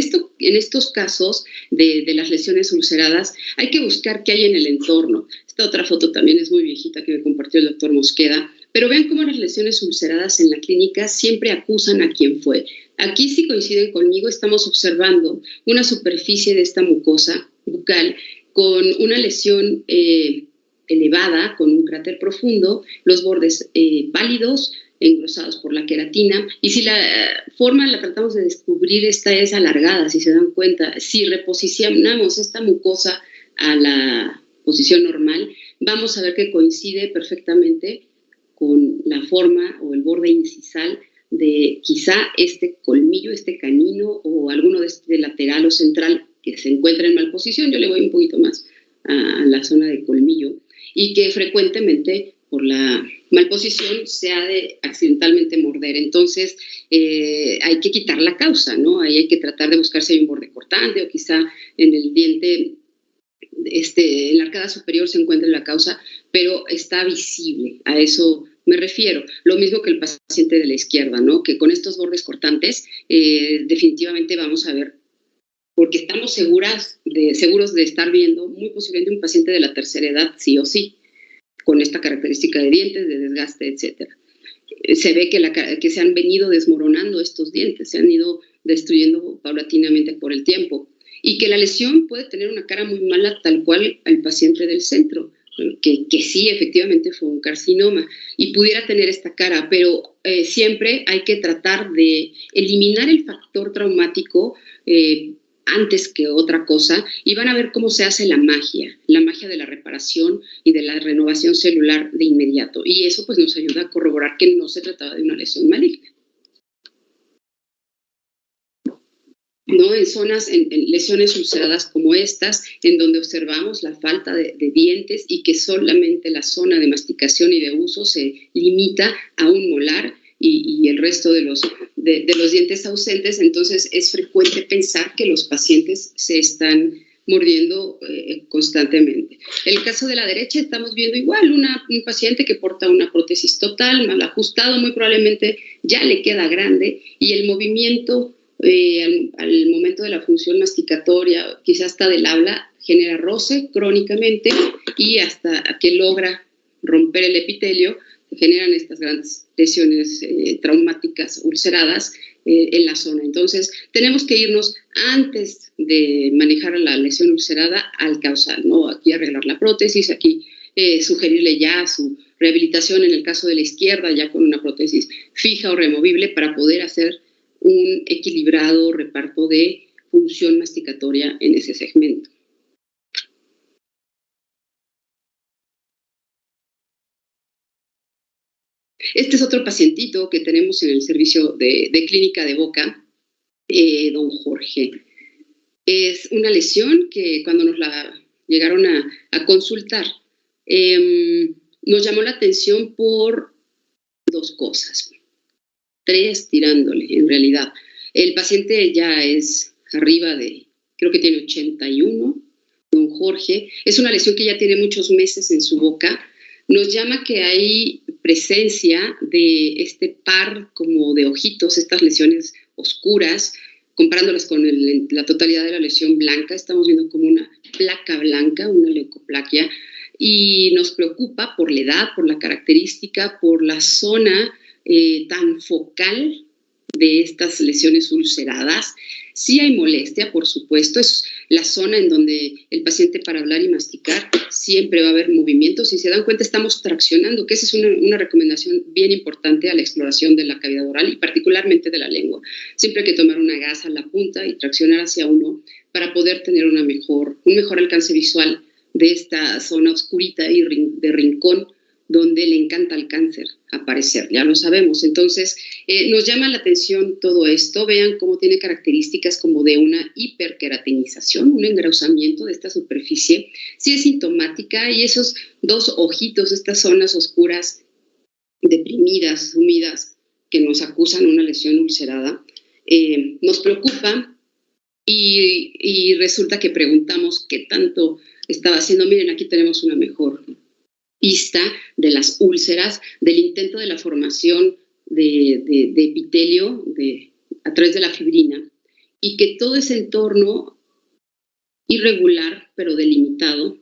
estos casos de las lesiones ulceradas, hay que buscar qué hay en el entorno. Esta otra foto también es muy viejita que me compartió el doctor Mosqueda, pero vean cómo las lesiones ulceradas en la clínica siempre acusan a quien fue. Aquí, si coinciden conmigo, estamos observando una superficie de esta mucosa bucal con una lesión elevada, con un cráter profundo, los bordes pálidos, engrosados por la queratina, y si la forma la tratamos de descubrir, esta es alargada, si se dan cuenta. Si reposicionamos esta mucosa a la posición normal, vamos a ver que coincide perfectamente con la forma o el borde incisal de quizá este colmillo, este canino o alguno de lateral o central que se encuentra en mal posición. Yo le voy un poquito más a la zona de colmillo y que frecuentemente por la malposición se ha de accidentalmente morder. Entonces hay que quitar la causa, ¿no? Ahí hay que tratar de buscar si hay un borde cortante o quizá en el diente, en la arcada superior se encuentra la causa, pero está visible, a eso me refiero. Lo mismo que el paciente de la izquierda, ¿no? Que con estos bordes cortantes definitivamente vamos a ver, porque estamos seguros de estar viendo muy posiblemente un paciente de la tercera edad, sí o sí, con esta característica de dientes, de desgaste, etc. Se ve que se han venido desmoronando estos dientes, se han ido destruyendo paulatinamente por el tiempo, y que la lesión puede tener una cara muy mala, tal cual al paciente del centro, que sí, efectivamente fue un carcinoma, y pudiera tener esta cara, pero siempre hay que tratar de eliminar el factor traumático antes que otra cosa, y van a ver cómo se hace la magia de la reparación y de la renovación celular de inmediato. Y eso pues nos ayuda a corroborar que no se trataba de una lesión maligna. ¿No? En zonas, en lesiones ulceradas como estas, en donde observamos la falta de dientes y que solamente la zona de masticación y de uso se limita a un molar y el resto de los dientes ausentes, entonces es frecuente pensar que los pacientes se están mordiendo constantemente. En el caso de la derecha estamos viendo igual un paciente que porta una prótesis total, mal ajustado, muy probablemente ya le queda grande y el movimiento al momento de la función masticatoria, quizás hasta del habla, genera roce crónicamente y hasta que logra romper el epitelio, se generan estas grandes lesiones traumáticas ulceradas en la zona. Entonces, tenemos que irnos antes de manejar la lesión ulcerada al causal, ¿no? Aquí arreglar la prótesis, aquí sugerirle ya su rehabilitación en el caso de la izquierda, ya con una prótesis fija o removible para poder hacer un equilibrado reparto de función masticatoria en ese segmento. Este es otro pacientito que tenemos en el servicio de clínica de boca, don Jorge. Es una lesión que cuando nos la llegaron a consultar, nos llamó la atención por dos cosas. Tres tirándole, en realidad. El paciente ya es arriba de, creo que tiene 81, don Jorge. Es una lesión que ya tiene muchos meses en su boca. Nos llama que hay presencia de este par como de ojitos, estas lesiones oscuras, comparándolas con la totalidad de la lesión blanca, estamos viendo como una placa blanca, una leucoplaquia, y nos preocupa por la edad, por la característica, por la zona tan focal de estas lesiones ulceradas. Sí hay molestia, por supuesto, es la zona en donde el paciente para hablar y masticar siempre va a haber movimientos. Si se dan cuenta, estamos traccionando, que esa es una recomendación bien importante a la exploración de la cavidad oral y particularmente de la lengua. Siempre hay que tomar una gasa a la punta y traccionar hacia uno para poder tener un mejor alcance visual de esta zona oscurita y de rincón donde le encanta al cáncer aparecer, ya lo sabemos. Entonces, nos llama la atención todo esto. Vean cómo tiene características como de una hiperqueratinización, un engrosamiento de esta superficie. Sí es sintomática, y esos dos ojitos, estas zonas oscuras, deprimidas, sumidas, que nos acusan una lesión ulcerada, nos preocupa, y resulta que preguntamos qué tanto estaba haciendo. Miren, aquí tenemos una mejor pista de las úlceras, del intento de la formación de epitelio a través de la fibrina, y que todo ese entorno irregular pero delimitado,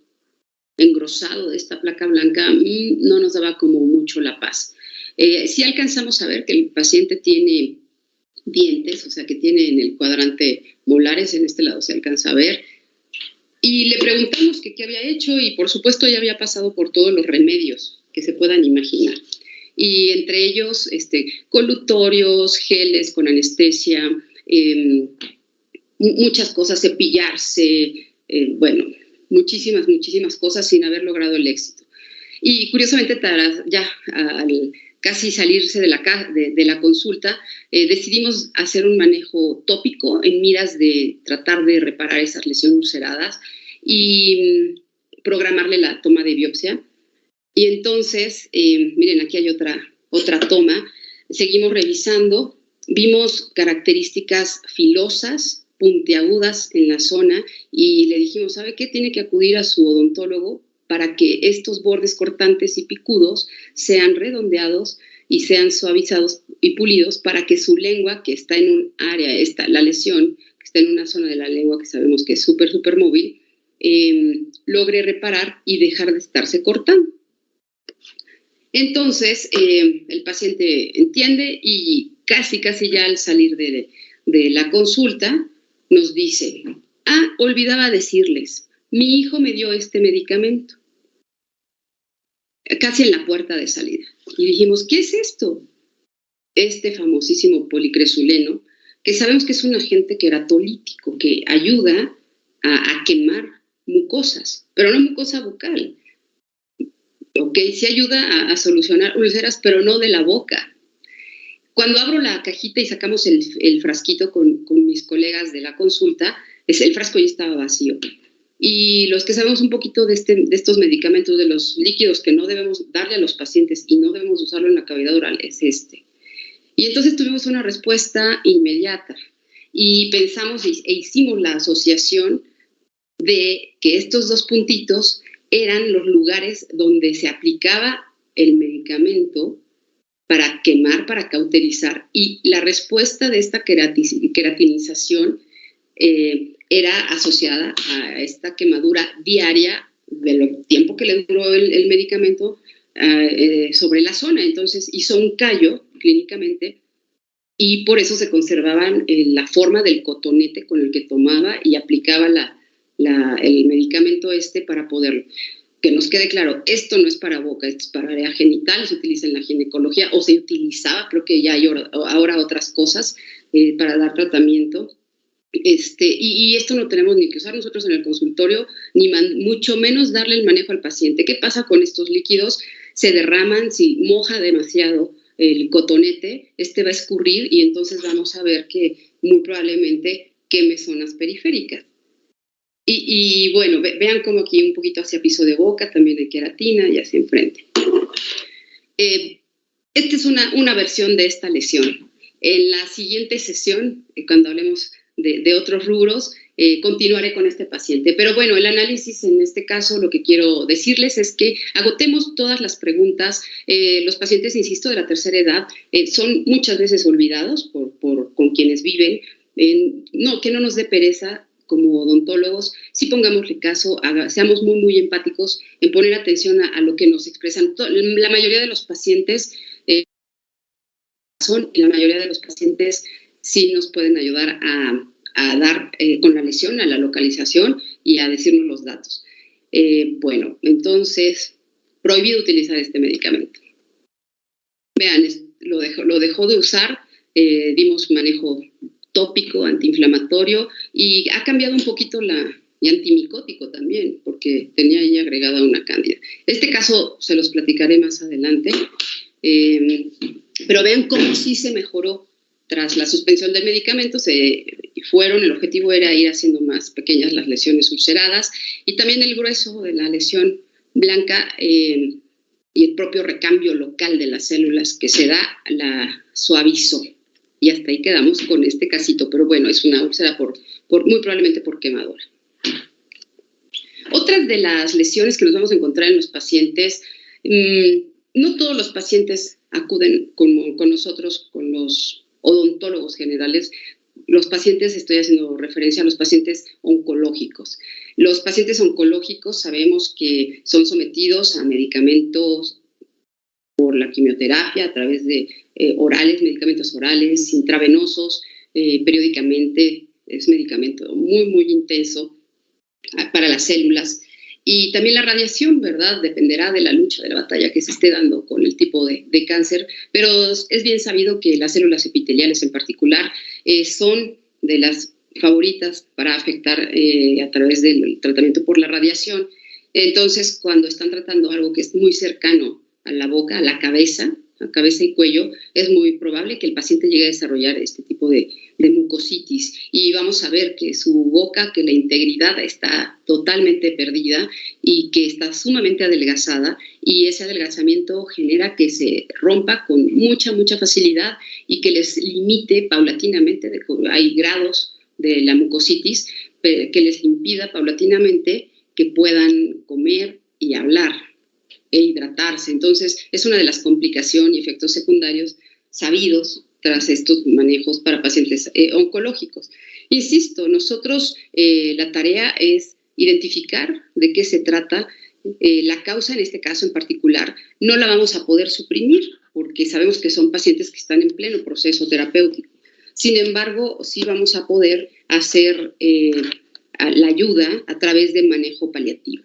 engrosado de esta placa blanca, no nos daba como mucho la paz. Sí alcanzamos a ver que el paciente tiene dientes, o sea que tiene en el cuadrante molares, en este lado se alcanza a ver. Y le preguntamos qué había hecho, y por supuesto ya había pasado por todos los remedios que se puedan imaginar. Y entre ellos colutorios, geles con anestesia, muchas cosas, cepillarse, bueno, muchísimas cosas sin haber logrado el éxito. Y curiosamente, ya al casi salirse de la consulta, decidimos hacer un manejo tópico en miras de tratar de reparar esas lesiones ulceradas y programarle la toma de biopsia. Y entonces, miren, aquí hay otra toma. Seguimos revisando, vimos características filosas, puntiagudas en la zona, y le dijimos, ¿sabe qué? Tiene que acudir a su odontólogo para que estos bordes cortantes y picudos sean redondeados y sean suavizados y pulidos, para que su lengua, que está en un área, la lesión, que está en una zona de la lengua que sabemos que es súper móvil, logre reparar y dejar de estarse cortando. Entonces, el paciente entiende, y casi ya al salir de la consulta nos dice, olvidaba decirles, mi hijo me dio este medicamento, casi en la puerta de salida. Y dijimos, ¿qué es esto? Este famosísimo policresuleno, que sabemos que es un agente queratolítico que ayuda a quemar mucosas, pero no mucosa bucal. Ok, sí ayuda a solucionar úlceras, pero no de la boca. Cuando abro la cajita y sacamos el frasquito con mis colegas de la consulta, el frasco ya estaba vacío. Y los que sabemos un poquito de estos medicamentos, de los líquidos que no debemos darle a los pacientes y no debemos usarlo en la cavidad oral, es este. Y entonces tuvimos una respuesta inmediata, y pensamos e hicimos la asociación de que estos dos puntitos eran los lugares donde se aplicaba el medicamento para quemar, para cauterizar, y la respuesta de esta queratinización era asociada a esta quemadura diaria del tiempo que le duró el medicamento sobre la zona. Entonces hizo un callo clínicamente, y por eso se conservaban la forma del cotonete con el que tomaba y aplicaba el medicamento para poderlo. Que nos quede claro, esto no es para boca, esto es para área genital, se utiliza en la ginecología, o se utilizaba, creo que ya hay ahora otras cosas para dar tratamiento. Y esto no tenemos ni que usar nosotros en el consultorio, ni mucho menos darle el manejo al paciente. ¿Qué pasa con estos líquidos? Se derraman, si moja demasiado el cotonete, va a escurrir, y entonces vamos a ver que muy probablemente queme zonas periféricas. Y bueno, vean como aquí un poquito hacia piso de boca, también hay queratina, y hacia enfrente. Esta es una versión de esta lesión. En la siguiente sesión, cuando hablemos de otros rubros, continuaré con este paciente. Pero bueno, el análisis en este caso, lo que quiero decirles es que agotemos todas las preguntas. Los pacientes, insisto, de la tercera edad son muchas veces olvidados con quienes viven, no, que no nos dé pereza como odontólogos, sí pongámosle caso, seamos muy, muy empáticos en poner atención a lo que nos expresan. La mayoría de los pacientes y la mayoría de los pacientes sí nos pueden ayudar a dar con la lesión, a la localización y a decirnos los datos. Bueno, entonces, prohibido utilizar este medicamento. Vean, lo dejó de usar, dimos manejo tópico, antiinflamatorio, y ha cambiado un poquito y antimicótico también, porque tenía ahí agregada una cándida. Este caso se los platicaré más adelante, pero vean cómo sí se mejoró tras la suspensión del medicamento. El objetivo era ir haciendo más pequeñas las lesiones ulceradas, y también el grueso de la lesión blanca y el propio recambio local de las células que se da, la suavizó. Y hasta ahí quedamos con este casito, pero bueno, es una úlcera muy probablemente por quemadura. Otras de las lesiones que nos vamos a encontrar en los pacientes, no todos los pacientes acuden con nosotros, con los odontólogos generales. Los pacientes, estoy haciendo referencia a los pacientes oncológicos. Los pacientes oncológicos sabemos que son sometidos a medicamentos por la quimioterapia a través de medicamentos orales, intravenosos, periódicamente. Es medicamento muy, muy intenso para las células. Y también la radiación, ¿verdad? Dependerá de la lucha, de la batalla que se esté dando con el tipo de cáncer, pero es bien sabido que las células epiteliales en particular son de las favoritas para afectar a través del tratamiento por la radiación. Entonces, cuando están tratando algo que es muy cercano a la boca, a la cabeza y cuello, es muy probable que el paciente llegue a desarrollar este tipo de mucositis, y vamos a ver que su boca, que la integridad está totalmente perdida y que está sumamente adelgazada, y ese adelgazamiento genera que se rompa con mucha, mucha facilidad y que les limite paulatinamente. Hay grados de la mucositis que les impida paulatinamente que puedan comer y hablar e hidratarse. Entonces, es una de las complicaciones y efectos secundarios sabidos tras estos manejos para pacientes oncológicos. Insisto, nosotros la tarea es identificar de qué se trata. La causa, en este caso en particular, no la vamos a poder suprimir porque sabemos que son pacientes que están en pleno proceso terapéutico. Sin embargo, sí vamos a poder hacer la ayuda a través de manejo paliativo.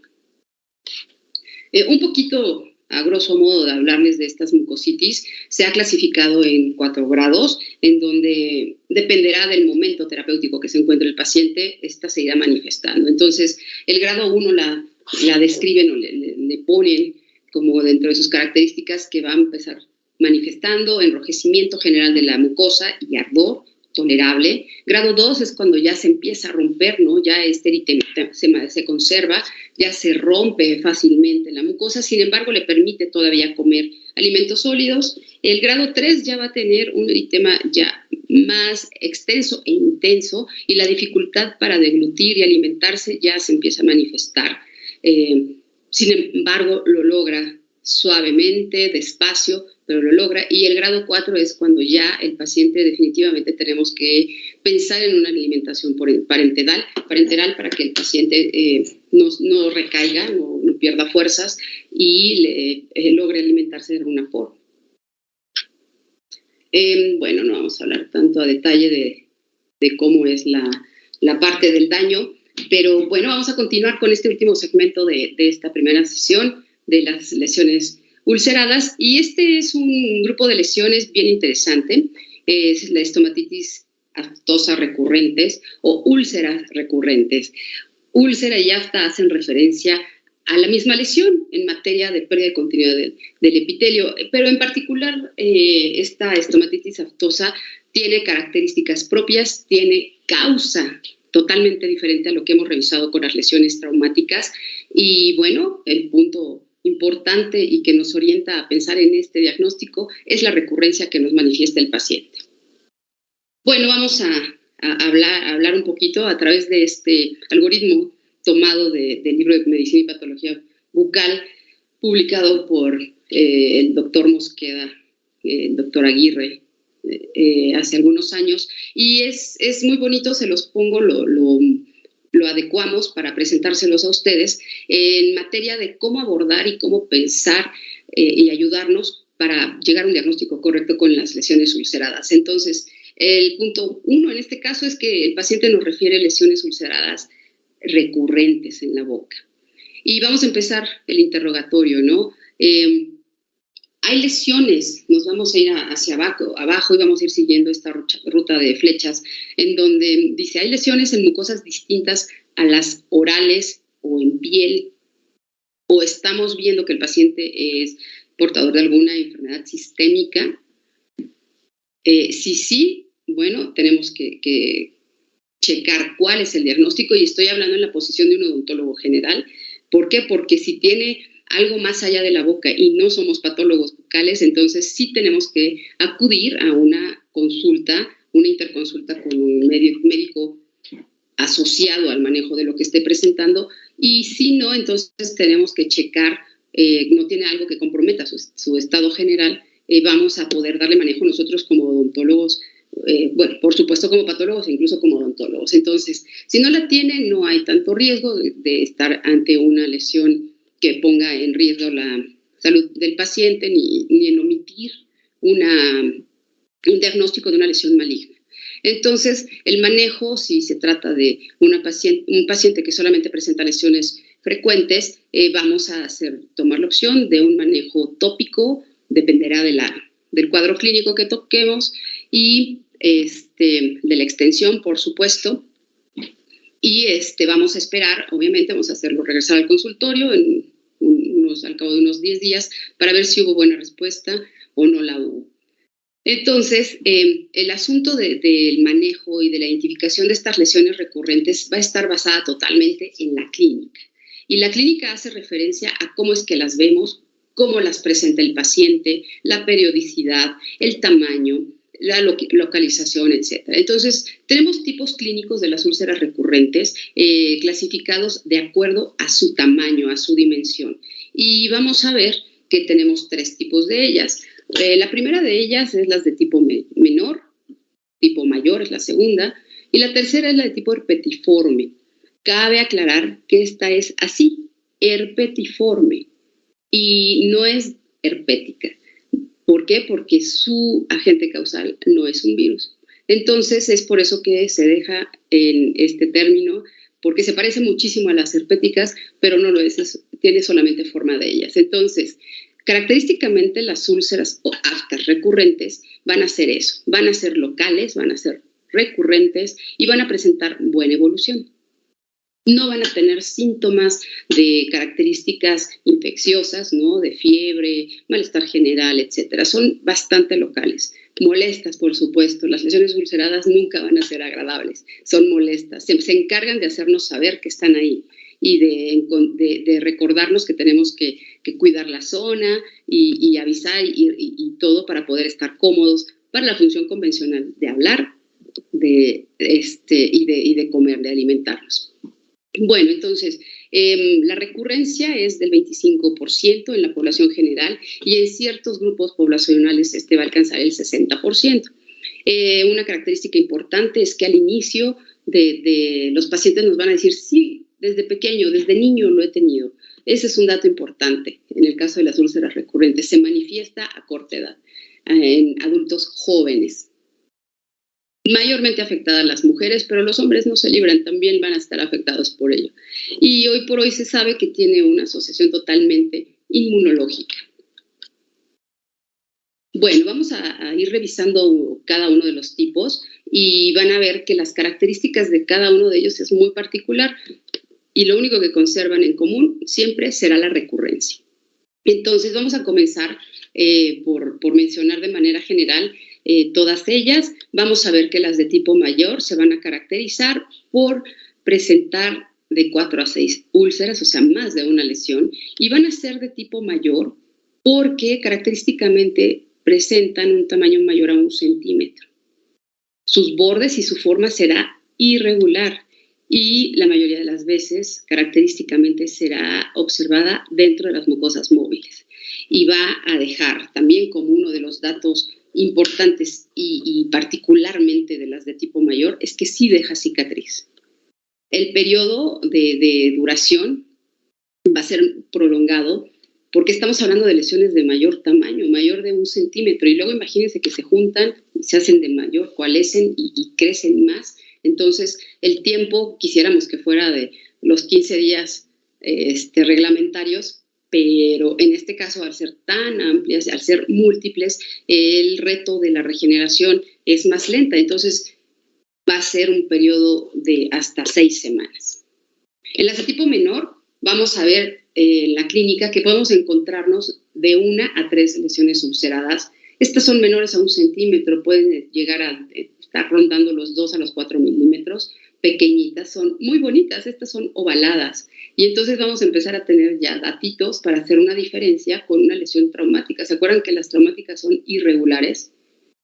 Un poquito, a grosso modo, de hablarles de estas mucositis, se ha clasificado en 4 grados, en donde dependerá del momento terapéutico que se encuentre el paciente, esta se irá manifestando. Entonces, el grado 1 la describen o le ponen como dentro de sus características que va a empezar manifestando enrojecimiento general de la mucosa y ardor tolerable. Grado 2 es cuando ya se empieza a romper, ¿no? Ya este eritema se conserva, ya se rompe fácilmente la mucosa, sin embargo le permite todavía comer alimentos sólidos. El grado 3 ya va a tener un eritema ya más extenso e intenso, y la dificultad para deglutir y alimentarse ya se empieza a manifestar. Sin embargo, lo logra suavemente, despacio, pero lo logra. Y el grado 4 es cuando ya el paciente definitivamente tenemos que pensar en una alimentación parenteral para que el paciente no recaiga, no pierda fuerzas y logre alimentarse de alguna forma. Bueno, no vamos a hablar tanto a detalle de cómo es la parte del daño, pero bueno, vamos a continuar con este último segmento de esta primera sesión de las lesiones ulceradas, y este es un grupo de lesiones bien interesante. Es la estomatitis aftosa recurrentes o úlceras recurrentes. Úlcera y afta hacen referencia a la misma lesión en materia de pérdida de continuidad del epitelio, pero en particular esta estomatitis aftosa tiene características propias, tiene causa totalmente diferente a lo que hemos revisado con las lesiones traumáticas, y bueno, el punto importante y que nos orienta a pensar en este diagnóstico es la recurrencia que nos manifiesta el paciente. Bueno, vamos a hablar un poquito a través de este algoritmo tomado del libro de Medicina y Patología Bucal, publicado por el doctor Mosqueda, el doctor Aguirre hace algunos años, y es muy bonito, se los pongo, lo adecuamos para presentárselos a ustedes en materia de cómo abordar y cómo pensar y ayudarnos para llegar a un diagnóstico correcto con las lesiones ulceradas. Entonces, el punto 1 en este caso es que el paciente nos refiere lesiones ulceradas recurrentes en la boca. Y vamos a empezar el interrogatorio, ¿no? Hay lesiones, nos vamos a ir hacia abajo y vamos a ir siguiendo esta ruta de flechas, en donde dice, hay lesiones en mucosas distintas a las orales o en piel, o estamos viendo que el paciente es portador de alguna enfermedad sistémica. Si sí, bueno, tenemos que checar cuál es el diagnóstico, y estoy hablando en la posición de un odontólogo general. ¿Por qué? Porque si tiene algo más allá de la boca y no somos patólogos bucales, entonces sí tenemos que acudir a una consulta, una interconsulta con un médico asociado al manejo de lo que esté presentando, y si no, entonces tenemos que checar, no tiene algo que comprometa su estado general, vamos a poder darle manejo nosotros como odontólogos, bueno, por supuesto como patólogos e incluso como odontólogos. Entonces, si no la tiene, no hay tanto riesgo de estar ante una lesión que ponga en riesgo la salud del paciente, ni en omitir un diagnóstico de una lesión maligna. Entonces, el manejo, si se trata de un paciente que solamente presenta lesiones frecuentes, vamos a tomar la opción de un manejo tópico, dependerá del cuadro clínico que toquemos, y de la extensión, por supuesto. Y vamos a esperar, obviamente, vamos a hacerlo regresar al consultorio al cabo de unos 10 días para ver si hubo buena respuesta o no la hubo. Entonces, el asunto del manejo y de la identificación de estas lesiones recurrentes va a estar basada totalmente en la clínica. Y la clínica hace referencia a cómo es que las vemos, cómo las presenta el paciente, la periodicidad, el tamaño, la localización, etc. Entonces, tenemos tipos clínicos de las úlceras recurrentes clasificados de acuerdo a su tamaño, a su dimensión. Y vamos a ver que tenemos 3 tipos de ellas. La primera de ellas es las de tipo menor, tipo mayor es la segunda, y la tercera es la de tipo herpetiforme. Cabe aclarar que esta es así, herpetiforme, y no es herpética. ¿Por qué? Porque su agente causal no es un virus. Entonces, es por eso que se deja en este término, porque se parece muchísimo a las herpéticas, pero no lo es, tiene solamente forma de ellas. Entonces, característicamente las úlceras aftas recurrentes van a ser eso, van a ser locales, van a ser recurrentes y van a presentar buena evolución. No van a tener síntomas de características infecciosas, ¿no? De fiebre, malestar general, etc. Son bastante locales. Molestas, por supuesto. Las lesiones ulceradas nunca van a ser agradables. Son molestas. Se encargan de hacernos saber que están ahí y de recordarnos que tenemos que cuidar la zona y avisar y todo para poder estar cómodos para la función convencional de hablar y de comer, de alimentarnos. Bueno, entonces, la recurrencia es del 25% en la población general y en ciertos grupos poblacionales va a alcanzar el 60%. Una característica importante es que al inicio de los pacientes nos van a decir, sí, desde pequeño, desde niño lo he tenido. Ese es un dato importante en el caso de las úlceras recurrentes. Se manifiesta a corta edad, en adultos jóvenes. Mayormente afectadas las mujeres, pero los hombres no se libran, también van a estar afectados por ello. Y hoy por hoy se sabe que tiene una asociación totalmente inmunológica. Bueno, vamos a ir revisando cada uno de los tipos y van a ver que las características de cada uno de ellos es muy particular y lo único que conservan en común siempre será la recurrencia. Entonces vamos a comenzar por mencionar de manera general todas ellas. Vamos a ver que las de tipo mayor se van a caracterizar por presentar de 4 a 6 úlceras, o sea, más de una lesión, y van a ser de tipo mayor porque característicamente presentan un tamaño mayor a 1 centímetro. Sus bordes y su forma será irregular y la mayoría de las veces característicamente será observada dentro de las mucosas móviles y va a dejar también como uno de los datos importantes y particularmente de las de tipo mayor es que sí deja cicatriz. El periodo de duración va a ser prolongado porque estamos hablando de lesiones de mayor tamaño, mayor de 1 centímetro, y luego imagínense que se juntan, se hacen de mayor, coalescen y crecen más. Entonces, el tiempo quisiéramos que fuera de los 15 días reglamentarios, pero en este caso, al ser tan amplias, al ser múltiples, el reto de la regeneración es más lenta. Entonces, va a ser un periodo de hasta 6 semanas. En las de tipo menor, vamos a ver en la clínica que podemos encontrarnos de 1 a 3 lesiones ulceradas. Estas son menores a 1 centímetro, pueden llegar a estar rondando los 2 a los 4 milímetros, pequeñitas, son muy bonitas, estas son ovaladas. Y entonces vamos a empezar a tener ya datitos para hacer una diferencia con una lesión traumática. ¿Se acuerdan que las traumáticas son irregulares,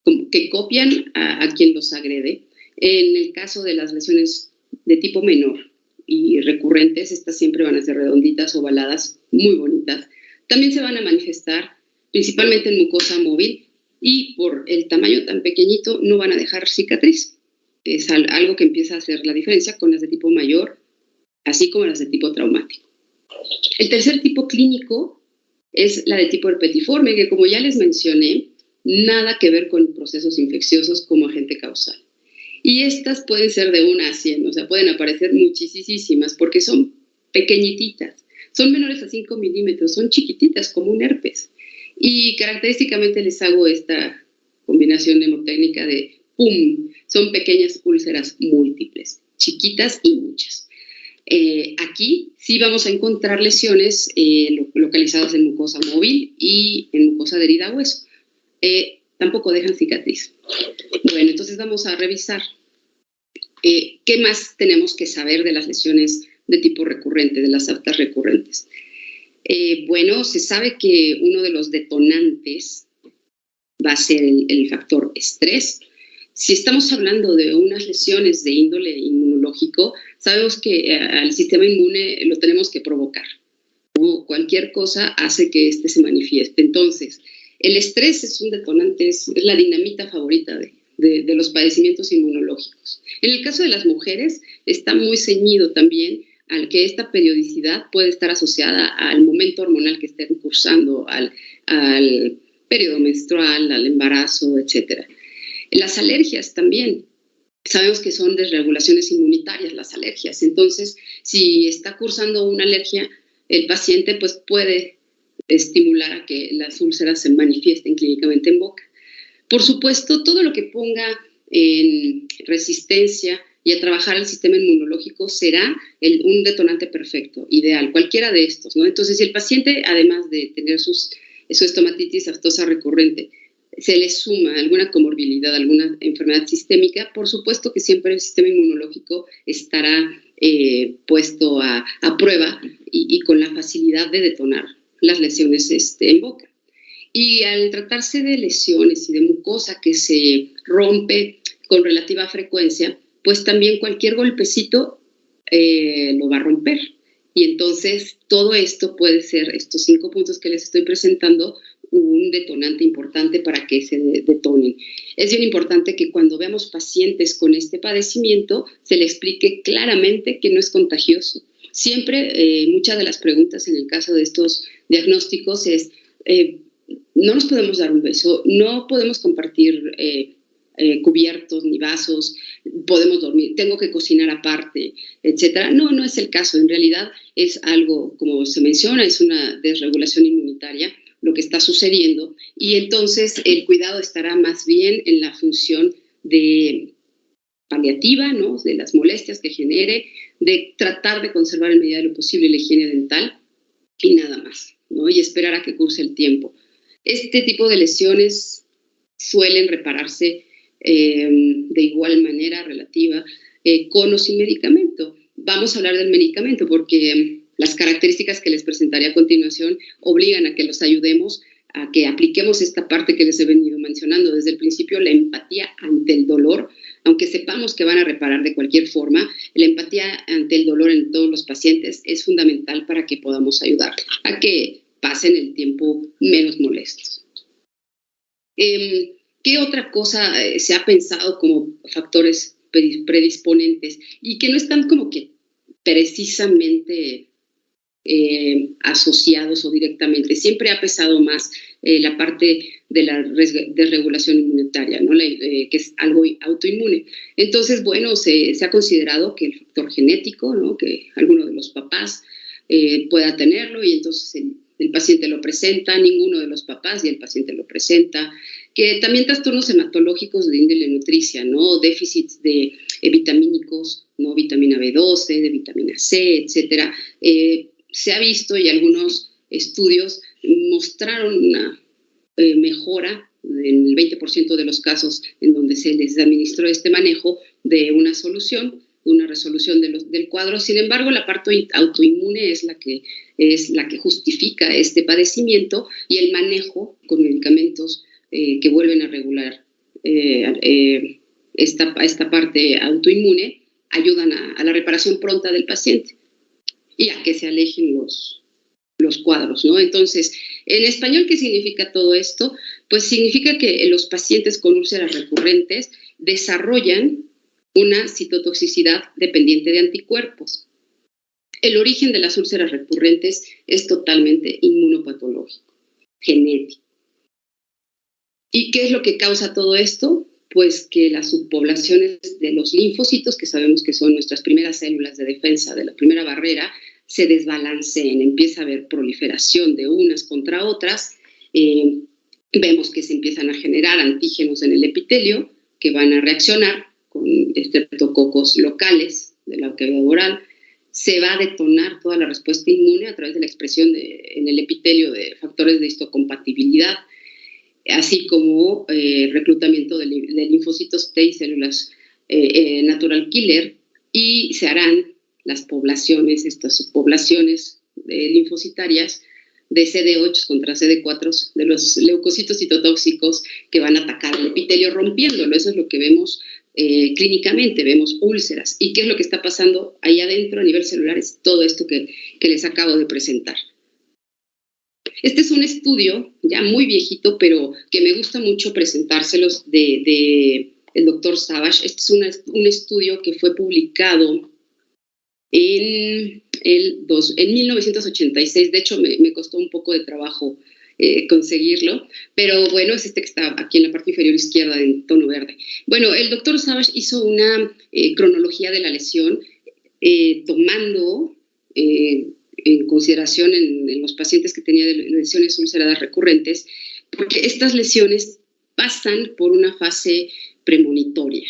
como que copian a quien los agrede? En el caso de las lesiones de tipo menor y recurrentes, estas siempre van a ser redonditas, ovaladas, muy bonitas. También se van a manifestar principalmente en mucosa móvil y por el tamaño tan pequeñito no van a dejar cicatriz. Es algo que empieza a hacer la diferencia con las de tipo mayor, así como las de tipo traumático. El tercer tipo clínico es la de tipo herpetiforme, que como ya les mencioné, nada que ver con procesos infecciosos como agente causal. Y estas pueden ser de 1 a 100, o sea, pueden aparecer muchísimas porque son pequeñititas, son menores a 5 milímetros, son chiquititas como un herpes. Y característicamente les hago esta combinación mnemotécnica de ¡pum! Son pequeñas úlceras múltiples, chiquitas y muchas. Aquí sí vamos a encontrar lesiones localizadas en mucosa móvil y en mucosa adherida a hueso. Tampoco dejan cicatriz. Bueno, entonces vamos a revisar qué más tenemos que saber de las lesiones de tipo recurrente, de las aftas recurrentes. Bueno, se sabe que uno de los detonantes va a ser el factor estrés. Si estamos hablando de unas lesiones de índole inmunológico, sabemos que al sistema inmune lo tenemos que provocar. Cualquier cosa hace que este se manifieste. Entonces, el estrés es un detonante, es la dinamita favorita de los padecimientos inmunológicos. En el caso de las mujeres, está muy ceñido también al que esta periodicidad puede estar asociada al momento hormonal que estén cursando, al periodo menstrual, al embarazo, etc. Las alergias también. Sabemos que son desregulaciones inmunitarias las alergias. Entonces, si está cursando una alergia, el paciente pues puede estimular a que las úlceras se manifiesten clínicamente en boca. Por supuesto, todo lo que ponga en resistencia y a trabajar el sistema inmunológico será un detonante perfecto, ideal, cualquiera de estos, ¿no? Entonces, si el paciente, además de tener su estomatitis aftosa recurrente, se le suma alguna comorbilidad, alguna enfermedad sistémica, por supuesto que siempre el sistema inmunológico estará puesto a prueba y con la facilidad de detonar las lesiones en boca. Y al tratarse de lesiones y de mucosa que se rompe con relativa frecuencia, pues también cualquier golpecito lo va a romper. Y entonces todo esto puede ser, estos 5 puntos que les estoy presentando, un detonante importante para que se detonen. Es bien importante que cuando veamos pacientes con este padecimiento se le explique claramente que no es contagioso. Siempre muchas de las preguntas en el caso de estos diagnósticos es no nos podemos dar un beso, no podemos compartir cubiertos ni vasos, podemos dormir, tengo que cocinar aparte, etcétera. No es el caso. En realidad es algo, como se menciona, es una desregulación inmunitaria lo que está sucediendo, y entonces el cuidado estará más bien en la función de paliativa, ¿no? De las molestias que genere, de tratar de conservar en medida de lo posible la higiene dental y nada más, ¿no? Y esperar a que curse el tiempo. Este tipo de lesiones suelen repararse de igual manera relativa con o sin medicamento. Vamos a hablar del medicamento porque las características que les presentaré a continuación obligan a que los ayudemos, a que apliquemos esta parte que les he venido mencionando desde el principio, la empatía ante el dolor. Aunque sepamos que van a reparar de cualquier forma, la empatía ante el dolor en todos los pacientes es fundamental para que podamos ayudar a que pasen el tiempo menos molestos. ¿Qué ¿Qué otra cosa se ha pensado como factores predisponentes y que no están como que precisamente asociados o directamente? Siempre ha pesado más la parte de la desregulación inmunitaria, ¿no? Que es algo autoinmune. Entonces, bueno, se ha considerado que el factor genético, ¿no? Que alguno de los papás pueda tenerlo y entonces el paciente lo presenta, ninguno de los papás y el paciente lo presenta, que también trastornos hematológicos de índole nutricia, ¿no? Déficits de vitamínicos, ¿no? Vitamina B12, de vitamina C, etcétera. Se ha visto y algunos estudios mostraron una mejora en el 20% de los casos en donde se les administró este manejo de una solución, una resolución del cuadro. Sin embargo, la parte autoinmune es la que justifica este padecimiento y el manejo con medicamentos que vuelven a regular esta parte autoinmune ayudan a la reparación pronta del paciente y a que se alejen los cuadros, ¿no? Entonces, en español, ¿qué significa todo esto? Pues significa que los pacientes con úlceras recurrentes desarrollan una citotoxicidad dependiente de anticuerpos. El origen de las úlceras recurrentes es totalmente inmunopatológico, genético. ¿Y qué es lo que causa todo esto? Pues que las subpoblaciones de los linfocitos, que sabemos que son nuestras primeras células de defensa de la primera barrera, se desbalanceen, empieza a haber proliferación de unas contra otras, vemos que se empiezan a generar antígenos en el epitelio que van a reaccionar con estreptococos locales de la cavidad oral, se va a detonar toda la respuesta inmune a través de la expresión en el epitelio de factores de histocompatibilidad, así como reclutamiento de linfocitos T y células natural killer, y se harán las poblaciones, estas subpoblaciones linfocitarias de CD8 contra CD4 de los leucocitos citotóxicos que van a atacar el epitelio rompiéndolo. Eso es lo que vemos clínicamente, vemos úlceras. ¿Y qué es lo que está pasando ahí adentro a nivel celular? Es todo esto que les acabo de presentar. Este es un estudio ya muy viejito, pero que me gusta mucho presentárselos de el doctor Savage. Este es un estudio que fue publicado en 1986, de hecho me costó un poco de trabajo conseguirlo, pero bueno, es este que está aquí en la parte inferior izquierda en tono verde. Bueno, el doctor Savage hizo una cronología de la lesión tomando en consideración en los pacientes que tenían lesiones ulceradas recurrentes, porque estas lesiones pasan por una fase premonitoria,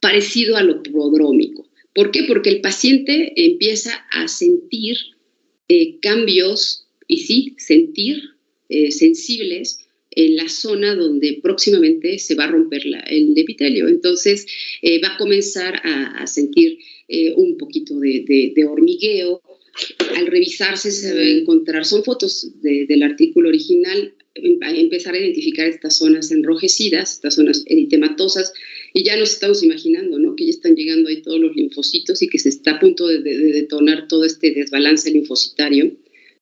parecido a lo prodrómico. ¿Por qué? Porque el paciente empieza a sentir cambios, y sí, sentir sensibles en la zona donde próximamente se va a romper el epitelio. Entonces va a comenzar a sentir un poquito de hormigueo. Al revisarse se va a encontrar, son fotos del artículo original, a empezar a identificar estas zonas enrojecidas, estas zonas eritematosas, y ya nos estamos imaginando, ¿no?, que ya están llegando ahí todos los linfocitos y que se está a punto de detonar todo este desbalance linfocitario.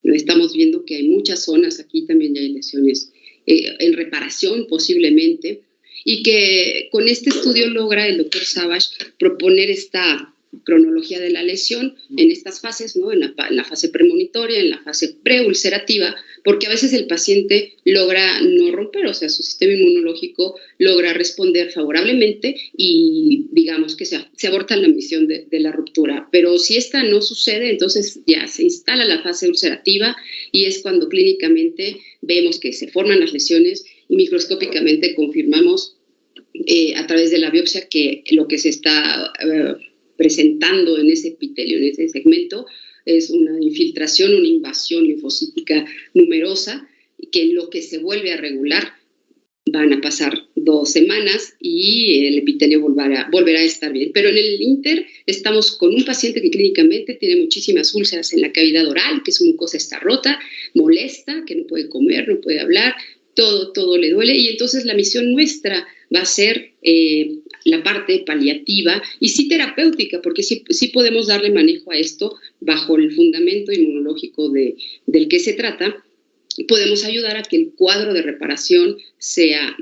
Estamos viendo que hay muchas zonas, aquí también ya hay lesiones en reparación posiblemente, y que con este estudio logra el doctor Savage proponer esta cronología de la lesión en estas fases, ¿no?, en la fase premonitoria, en la fase preulcerativa, porque a veces el paciente logra no romper, o sea, su sistema inmunológico logra responder favorablemente y digamos que se aborta la misión de la ruptura. Pero si esta no sucede, entonces ya se instala la fase ulcerativa y es cuando clínicamente vemos que se forman las lesiones y microscópicamente confirmamos a través de la biopsia que lo que se está presentando en ese epitelio, en ese segmento, es una infiltración, una invasión linfocítica numerosa, que en lo que se vuelve a regular van a pasar 2 semanas y el epitelio volverá a estar bien. Pero en el inter estamos con un paciente que clínicamente tiene muchísimas úlceras en la cavidad oral, que su mucosa está rota, molesta, que no puede comer, no puede hablar, todo le duele, y entonces la misión nuestra va a ser la parte paliativa y sí terapéutica, porque sí podemos darle manejo a esto bajo el fundamento inmunológico del que se trata. Podemos ayudar a que el cuadro de reparación sea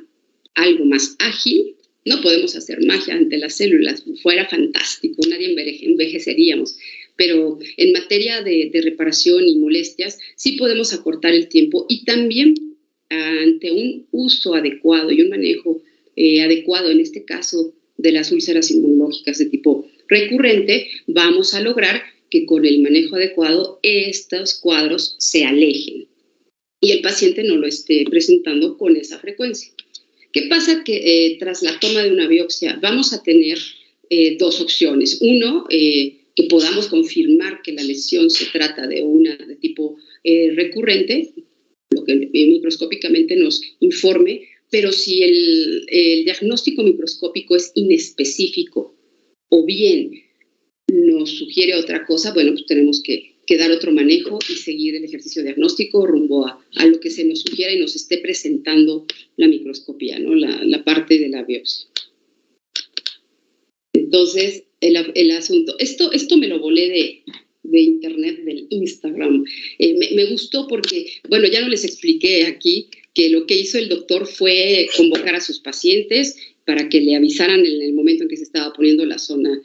algo más ágil. No podemos hacer magia ante las células, fuera fantástico, nadie envejeceríamos, pero en materia de reparación y molestias sí podemos acortar el tiempo, y también ante un uso adecuado y un manejo adecuado, en este caso de las úlceras inmunológicas de tipo recurrente, vamos a lograr que con el manejo adecuado estos cuadros se alejen y el paciente no lo esté presentando con esa frecuencia. ¿Qué pasa? Que tras la toma de una biopsia vamos a tener dos opciones. Uno, que podamos confirmar que la lesión se trata de una de tipo recurrente, lo que microscópicamente nos informe, pero si el diagnóstico microscópico es inespecífico o bien nos sugiere otra cosa, bueno, pues tenemos que dar otro manejo y seguir el ejercicio diagnóstico rumbo a lo que se nos sugiera y nos esté presentando la microscopía, ¿no? La parte de la biopsia. Entonces, el asunto, esto me lo volé de internet, del Instagram. Me gustó porque, bueno, ya no les expliqué aquí que lo que hizo el doctor fue convocar a sus pacientes para que le avisaran en el momento en que se estaba poniendo la zona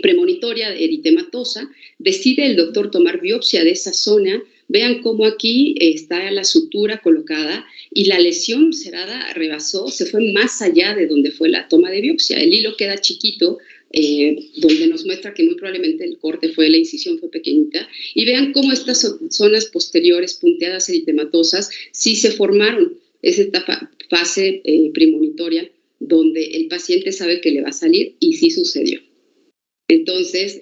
premonitoria eritematosa. Decide el doctor tomar biopsia de esa zona. Vean cómo aquí está la sutura colocada y la lesión cerrada rebasó, se fue más allá de donde fue la toma de biopsia. El hilo queda chiquito, donde nos muestra que muy probablemente el corte la incisión fue pequeñita. Y vean cómo estas zonas posteriores punteadas eritematosas sí se formaron. Es esta fase premonitoria donde el paciente sabe que le va a salir y sí sucedió. Entonces,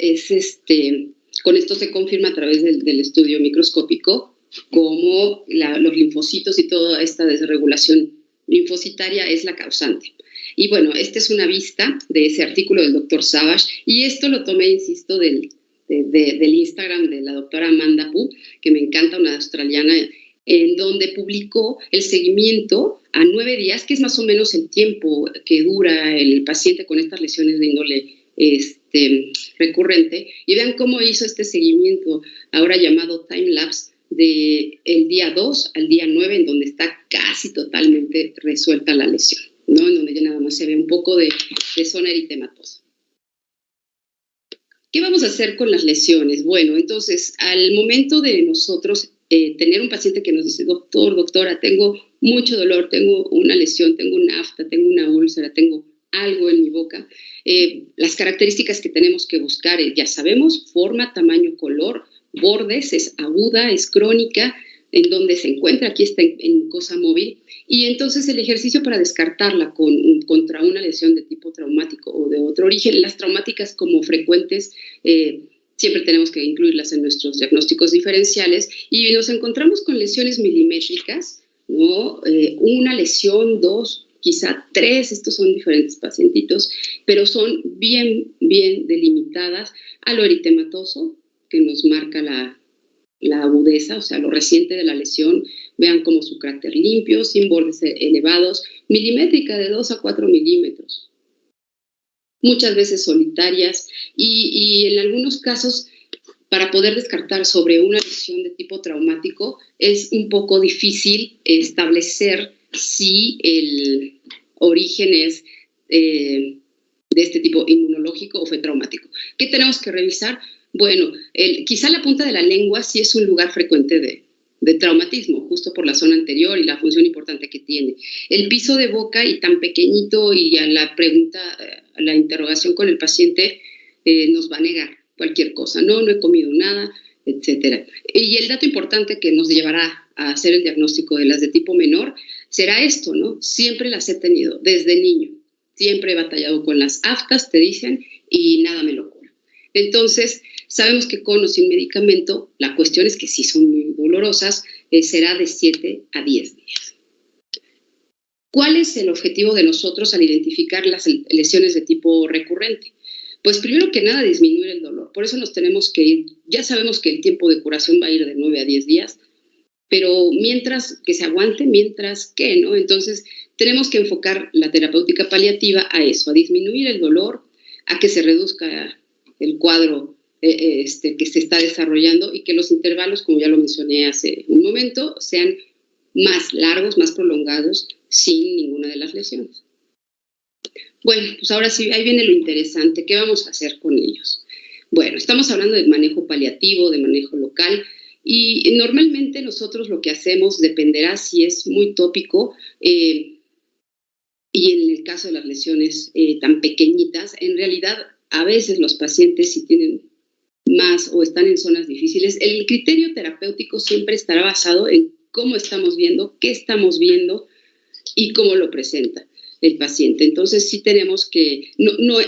con esto se confirma a través del estudio microscópico cómo los linfocitos y toda esta desregulación linfocitaria es la causante. Y bueno, esta es una vista de ese artículo del doctor Savage, y esto lo tomé, insisto, del Instagram de la doctora Amanda Pu, que me encanta, una australiana, en donde publicó el seguimiento a 9 días, que es más o menos el tiempo que dura el paciente con estas lesiones de índole recurrente, y vean cómo hizo este seguimiento, ahora llamado time-lapse, del día 2 al día 9, en donde está casi totalmente resuelta la lesión, ¿no? En donde ya nada más se ve un poco de zona eritematosa. ¿Qué vamos a hacer con las lesiones? Bueno, entonces, al momento de nosotros tener un paciente que nos dice, doctora, tengo mucho dolor, tengo una lesión, tengo una afta, tengo una úlcera, tengo algo en mi boca, las características que tenemos que buscar, ya sabemos, forma, tamaño, color, bordes, es aguda, es crónica, en donde se encuentra, aquí está en mucosa móvil, y entonces el ejercicio para descartarla contra una lesión de tipo traumático o de otro origen. Las traumáticas, como frecuentes, siempre tenemos que incluirlas en nuestros diagnósticos diferenciales, y nos encontramos con lesiones milimétricas, ¿no? Una lesión, 2, quizá 3, estos son diferentes pacientitos, pero son bien delimitadas a lo eritematoso, que nos marca la agudeza, o sea, lo reciente de la lesión. Vean como su cráter limpio, sin bordes elevados, milimétrica de 2 a 4 milímetros. Muchas veces solitarias, y en algunos casos, para poder descartar sobre una lesión de tipo traumático, es un poco difícil establecer si el origen es de este tipo inmunológico o fue traumático. ¿Qué tenemos que revisar? Bueno, quizá la punta de la lengua sí es un lugar frecuente de traumatismo, justo por la zona anterior y la función importante que tiene. El piso de boca, y tan pequeñito, y a la pregunta, a la interrogación con el paciente, nos va a negar cualquier cosa. No he comido nada, etcétera. Y el dato importante que nos llevará a hacer el diagnóstico de las de tipo menor será esto, ¿no? Siempre las he tenido, desde niño. Siempre he batallado con las aftas, te dicen, y nada me lo cura. Entonces, sabemos que con o sin medicamento, la cuestión es que sí son muy dolorosas, será de 7 a 10 días. ¿Cuál es el objetivo de nosotros al identificar las lesiones de tipo recurrente? Pues primero que nada, disminuir el dolor. Por eso nos tenemos que ir. Ya sabemos que el tiempo de curación va a ir de 9 a 10 días, pero mientras que se aguante, mientras que, ¿no? Entonces, tenemos que enfocar la terapéutica paliativa a eso, a disminuir el dolor, a que se reduzca el cuadro que se está desarrollando, y que los intervalos, como ya lo mencioné hace un momento, sean más largos, más prolongados sin ninguna de las lesiones. Bueno, pues ahora sí, ahí viene lo interesante. ¿Qué vamos a hacer con ellos? Bueno, estamos hablando de manejo paliativo, de manejo local, y normalmente nosotros lo que hacemos dependerá si es muy tópico, y en el caso de las lesiones tan pequeñitas, en realidad a veces los pacientes si tienen más o están en zonas difíciles, el criterio terapéutico siempre estará basado en cómo estamos viendo, qué estamos viendo y cómo lo presenta el paciente. Entonces sí tenemos que,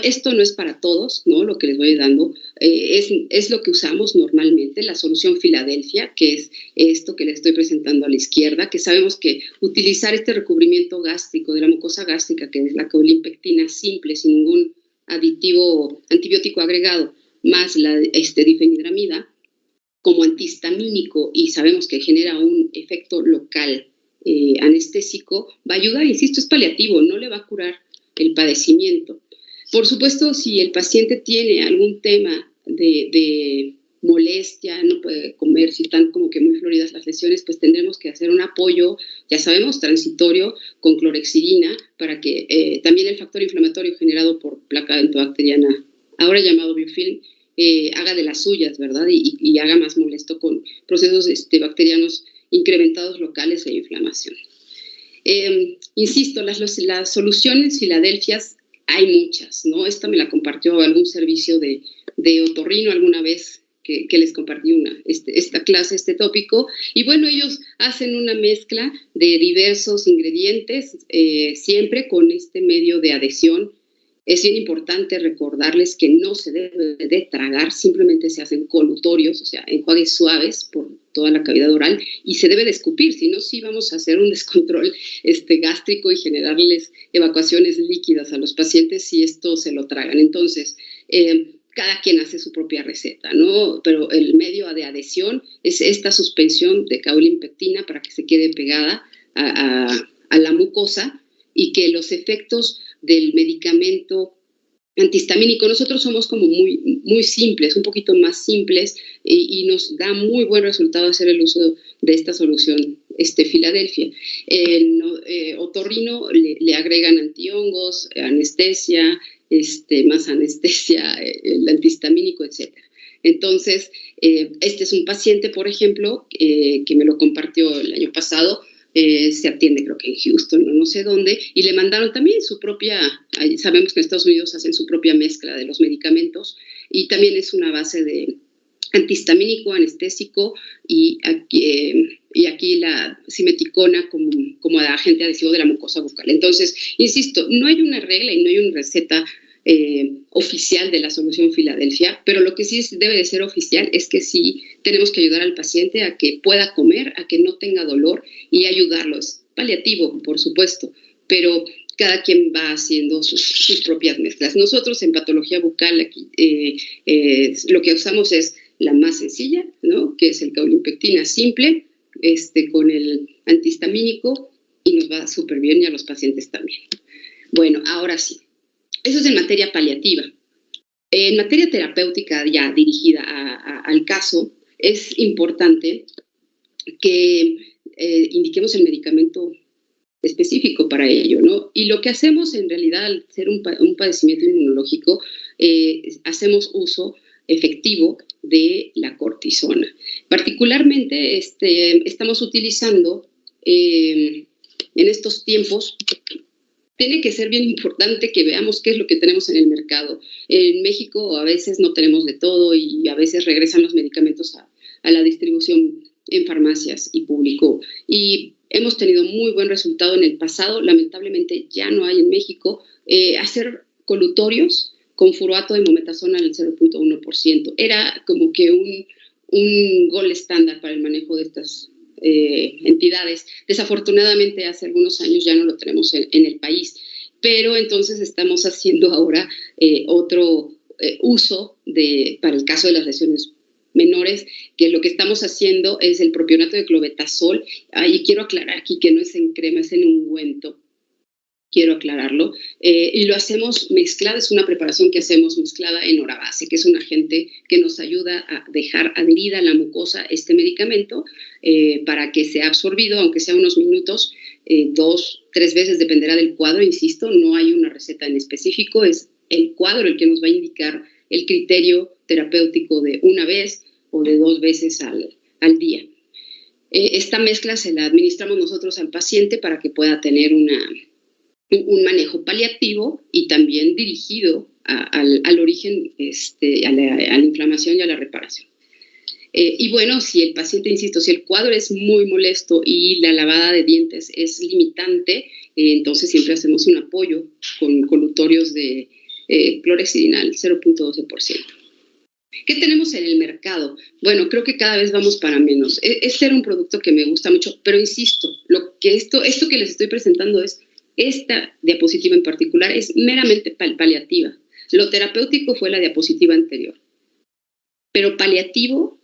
esto no es para todos, ¿no? Lo que les voy dando es lo que usamos normalmente, la solución Filadelfia, que es esto que les estoy presentando a la izquierda, que sabemos que utilizar este recubrimiento gástrico de la mucosa gástrica, que es la caulimpectina simple, sin ningún aditivo antibiótico agregado, más la difenidramida, como antihistamínico, y sabemos que genera un efecto local anestésico, va a ayudar, insisto, es paliativo, no le va a curar el padecimiento. Por supuesto, si el paciente tiene algún tema de molestia, no puede comer, si están como que muy floridas las lesiones, pues tendremos que hacer un apoyo, ya sabemos, transitorio con clorexidina, para que también el factor inflamatorio generado por placa dentobacteriana, ahora llamado biofilm, haga de las suyas, ¿verdad? Y haga más molesto con procesos bacterianos incrementados locales e inflamación. Insisto, las soluciones Filadelfias hay muchas, ¿no? Esta me la compartió algún servicio de otorrino alguna vez que les compartí esta clase, este tópico, y bueno, ellos hacen una mezcla de diversos ingredientes, siempre con este medio de adhesión. Es bien importante recordarles que no se debe de tragar, simplemente se hacen colutorios, o sea, enjuagues suaves por toda la cavidad oral, y se debe de escupir, si no, sí vamos a hacer un descontrol gástrico y generarles evacuaciones líquidas a los pacientes si esto se lo tragan. Entonces, cada quien hace su propia receta, ¿no? Pero el medio de adhesión es esta suspensión de caulimpectina para que se quede pegada a la mucosa, y que los efectos del medicamento antihistamínico, nosotros somos como muy, muy simples, un poquito más simples, y nos da muy buen resultado hacer el uso de esta solución Filadelfia. En otorrino le agregan antihongos, anestesia, más anestesia, el antihistamínico, etc. Entonces, este es un paciente, por ejemplo, que me lo compartió el año pasado. Se atiende creo que en Houston o no sé dónde, y le mandaron también su propia, sabemos que en Estados Unidos hacen su propia mezcla de los medicamentos, y también es una base de antihistamínico, anestésico, y aquí la simeticona como agente adhesivo de la mucosa bucal. Entonces, insisto, no hay una regla y no hay una receta oficial de la solución Filadelfia, pero lo que sí debe de ser oficial es que sí tenemos que ayudar al paciente a que pueda comer, a que no tenga dolor, y ayudarlo. Es paliativo, por supuesto, pero cada quien va haciendo sus propias mezclas. Nosotros en patología bucal aquí, lo que usamos es la más sencilla, ¿no? Que es el caulimpectina simple, con el antihistamínico, y nos va súper bien, y a los pacientes también. Bueno, ahora sí. Eso es en materia paliativa. En materia terapéutica, ya dirigida al caso, es importante que indiquemos el medicamento específico para ello, ¿no? Y lo que hacemos en realidad, al ser un padecimiento inmunológico, hacemos uso efectivo de la cortisona. Particularmente estamos utilizando en estos tiempos. Tiene que ser bien importante que veamos qué es lo que tenemos en el mercado. En México a veces no tenemos de todo, y a veces regresan los medicamentos a la distribución en farmacias y público. Y hemos tenido muy buen resultado en el pasado. Lamentablemente ya no hay en México. Hacer colutorios con furoato de mometasona al 0.1%. Era como que un gol estándar para el manejo de estas entidades. Desafortunadamente hace algunos años ya no lo tenemos en el país, pero entonces estamos haciendo ahora otro uso para el caso de las lesiones menores, que lo que estamos haciendo es el propionato de clobetasol. Y quiero aclarar aquí que no es en crema, es en ungüento. quiero aclararlo, y lo hacemos mezclada, es una preparación que hacemos mezclada en Orabase, que es un agente que nos ayuda a dejar adherida a la mucosa este medicamento para que sea absorbido, aunque sea unos minutos, 2, 3 veces, dependerá del cuadro, insisto, no hay una receta en específico, es el cuadro el que nos va a indicar el criterio terapéutico de una vez o de 2 veces al día. Esta mezcla se la administramos nosotros al paciente para que pueda tener un manejo paliativo y también dirigido al origen, a la inflamación y a la reparación. Y bueno, si el paciente, insisto, si el cuadro es muy molesto y la lavada de dientes es limitante, entonces siempre hacemos un apoyo con colutorios de clorhexidinal 0.12%. ¿Qué tenemos en el mercado? Bueno, creo que cada vez vamos para menos. Este era un producto que me gusta mucho, pero insisto, esto que les estoy presentando esta diapositiva en particular es meramente paliativa. Lo terapéutico fue la diapositiva anterior. Pero paliativo,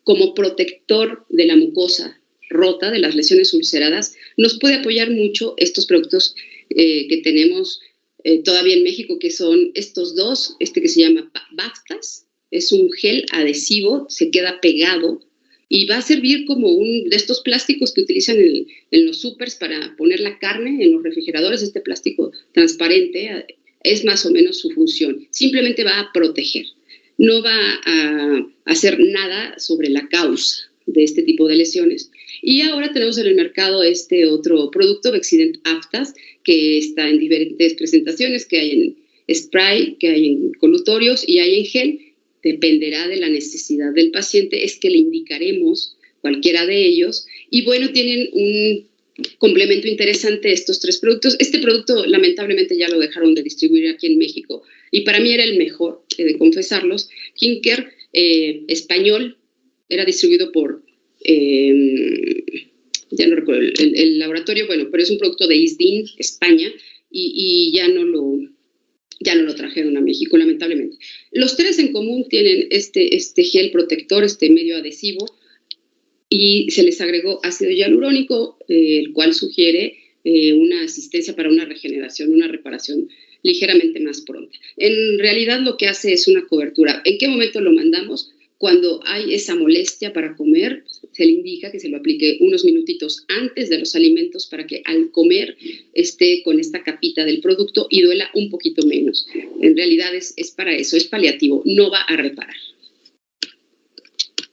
como protector de la mucosa rota, de las lesiones ulceradas, nos puede apoyar mucho estos productos que tenemos todavía en México, que son estos dos, que se llama Bactas, es un gel adhesivo, se queda pegado y va a servir como de estos plásticos que utilizan en los supers para poner la carne en los refrigeradores. Este plástico transparente es más o menos su función. Simplemente va a proteger. No va a hacer nada sobre la causa de este tipo de lesiones. Y ahora tenemos en el mercado este otro producto, Bexident Aptas, que está en diferentes presentaciones, que hay en spray, que hay en colutorios y hay en gel. Dependerá de la necesidad del paciente, es que le indicaremos cualquiera de ellos. Y bueno, tienen un complemento interesante estos 3 productos. Este producto lamentablemente ya lo dejaron de distribuir aquí en México y para mí era el mejor, he de confesarlos. Hinker español, era distribuido por, ya no recuerdo el laboratorio, bueno, pero es un producto de ISDIN, España, y ya no lo trajeron a México, lamentablemente. Los 3 en común tienen este gel protector, este medio adhesivo, y se les agregó ácido hialurónico, el cual sugiere una asistencia para una regeneración, una reparación ligeramente más pronta. En realidad lo que hace es una cobertura. ¿En qué momento lo mandamos? Cuando hay esa molestia para comer, se le indica que se lo aplique unos minutitos antes de los alimentos para que al comer esté con esta capita del producto y duela un poquito menos. En realidad es para eso, es paliativo, no va a reparar.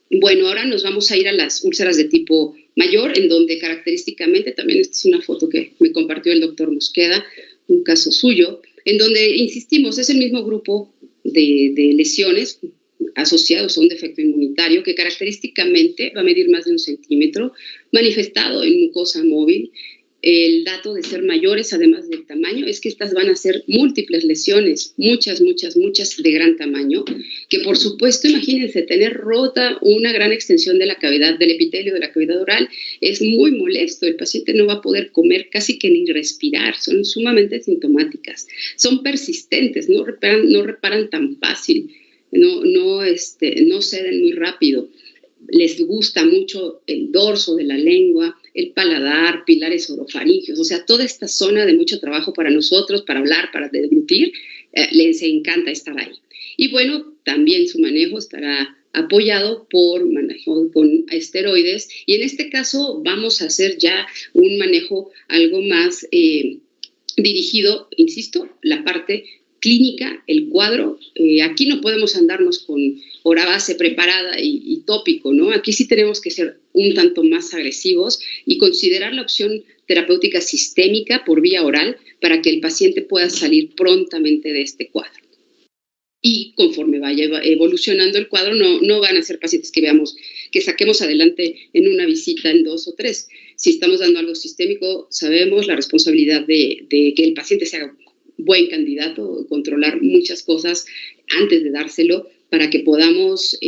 Bueno, ahora nos vamos a ir a las úlceras de tipo mayor, en donde característicamente, también esta es una foto que me compartió el doctor Mosqueda, un caso suyo, en donde, insistimos, es el mismo grupo de lesiones asociados a un defecto inmunitario que característicamente va a medir más de 1 centímetro, manifestado en mucosa móvil. El dato de ser mayores, además del tamaño, es que estas van a ser múltiples lesiones, muchas de gran tamaño, que por supuesto, imagínense, tener rota una gran extensión de la cavidad, del epitelio de la cavidad oral, es muy molesto, el paciente no va a poder comer casi que ni respirar, son sumamente sintomáticas, son persistentes, no reparan tan fácil, no ceden muy rápido. Les gusta mucho el dorso de la lengua, el paladar, pilares orofaringios, o sea, toda esta zona de mucho trabajo para nosotros, para hablar, para deglutir, les encanta estar ahí. Y bueno, también su manejo estará apoyado por manejo con esteroides y en este caso vamos a hacer ya un manejo algo más dirigido, insisto, la parte clínica, el cuadro. Aquí no podemos andarnos con Orabase preparada y tópico, ¿no? Aquí sí tenemos que ser un tanto más agresivos y considerar la opción terapéutica sistémica por vía oral para que el paciente pueda salir prontamente de este cuadro. Y conforme vaya evolucionando el cuadro, no van a ser pacientes que saquemos adelante en una visita en 2 o 3. Si estamos dando algo sistémico, sabemos la responsabilidad de que el paciente sea buen candidato, controlar muchas cosas antes de dárselo para que podamos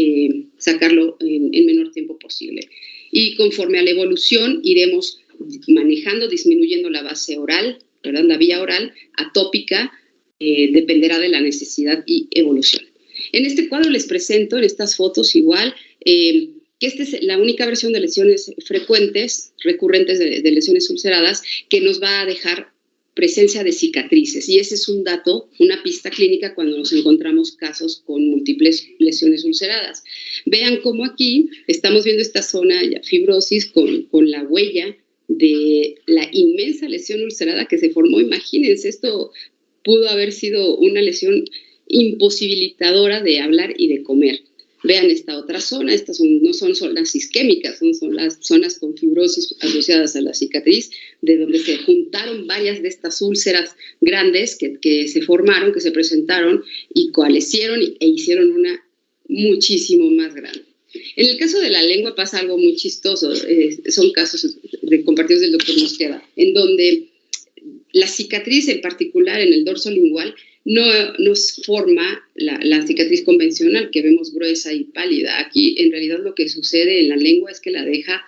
sacarlo en menor tiempo posible. Y conforme a la evolución iremos manejando, disminuyendo la base oral, ¿verdad? La vía oral atópica dependerá de la necesidad y evolución. En este cuadro les presento, en estas fotos igual, que esta es la única versión de lesiones frecuentes, recurrentes de lesiones ulceradas, que nos va a dejar presencia de cicatrices. Y ese es un dato, una pista clínica cuando nos encontramos casos con múltiples lesiones ulceradas. Vean cómo aquí estamos viendo esta zona de fibrosis con la huella de la inmensa lesión ulcerada que se formó. Imagínense, esto pudo haber sido una lesión imposibilitadora de hablar y de comer. Vean esta otra zona, estas no son zonas isquémicas, son las zonas con fibrosis asociadas a la cicatriz, de donde se juntaron varias de estas úlceras grandes que se formaron, que se presentaron y coalescieron e hicieron una muchísimo más grande. En el caso de la lengua pasa algo muy chistoso, son casos compartidos del doctor Mosqueda, en donde la cicatriz en particular en el dorso lingual no nos forma la cicatriz convencional que vemos gruesa y pálida. Aquí en realidad lo que sucede en la lengua es que la deja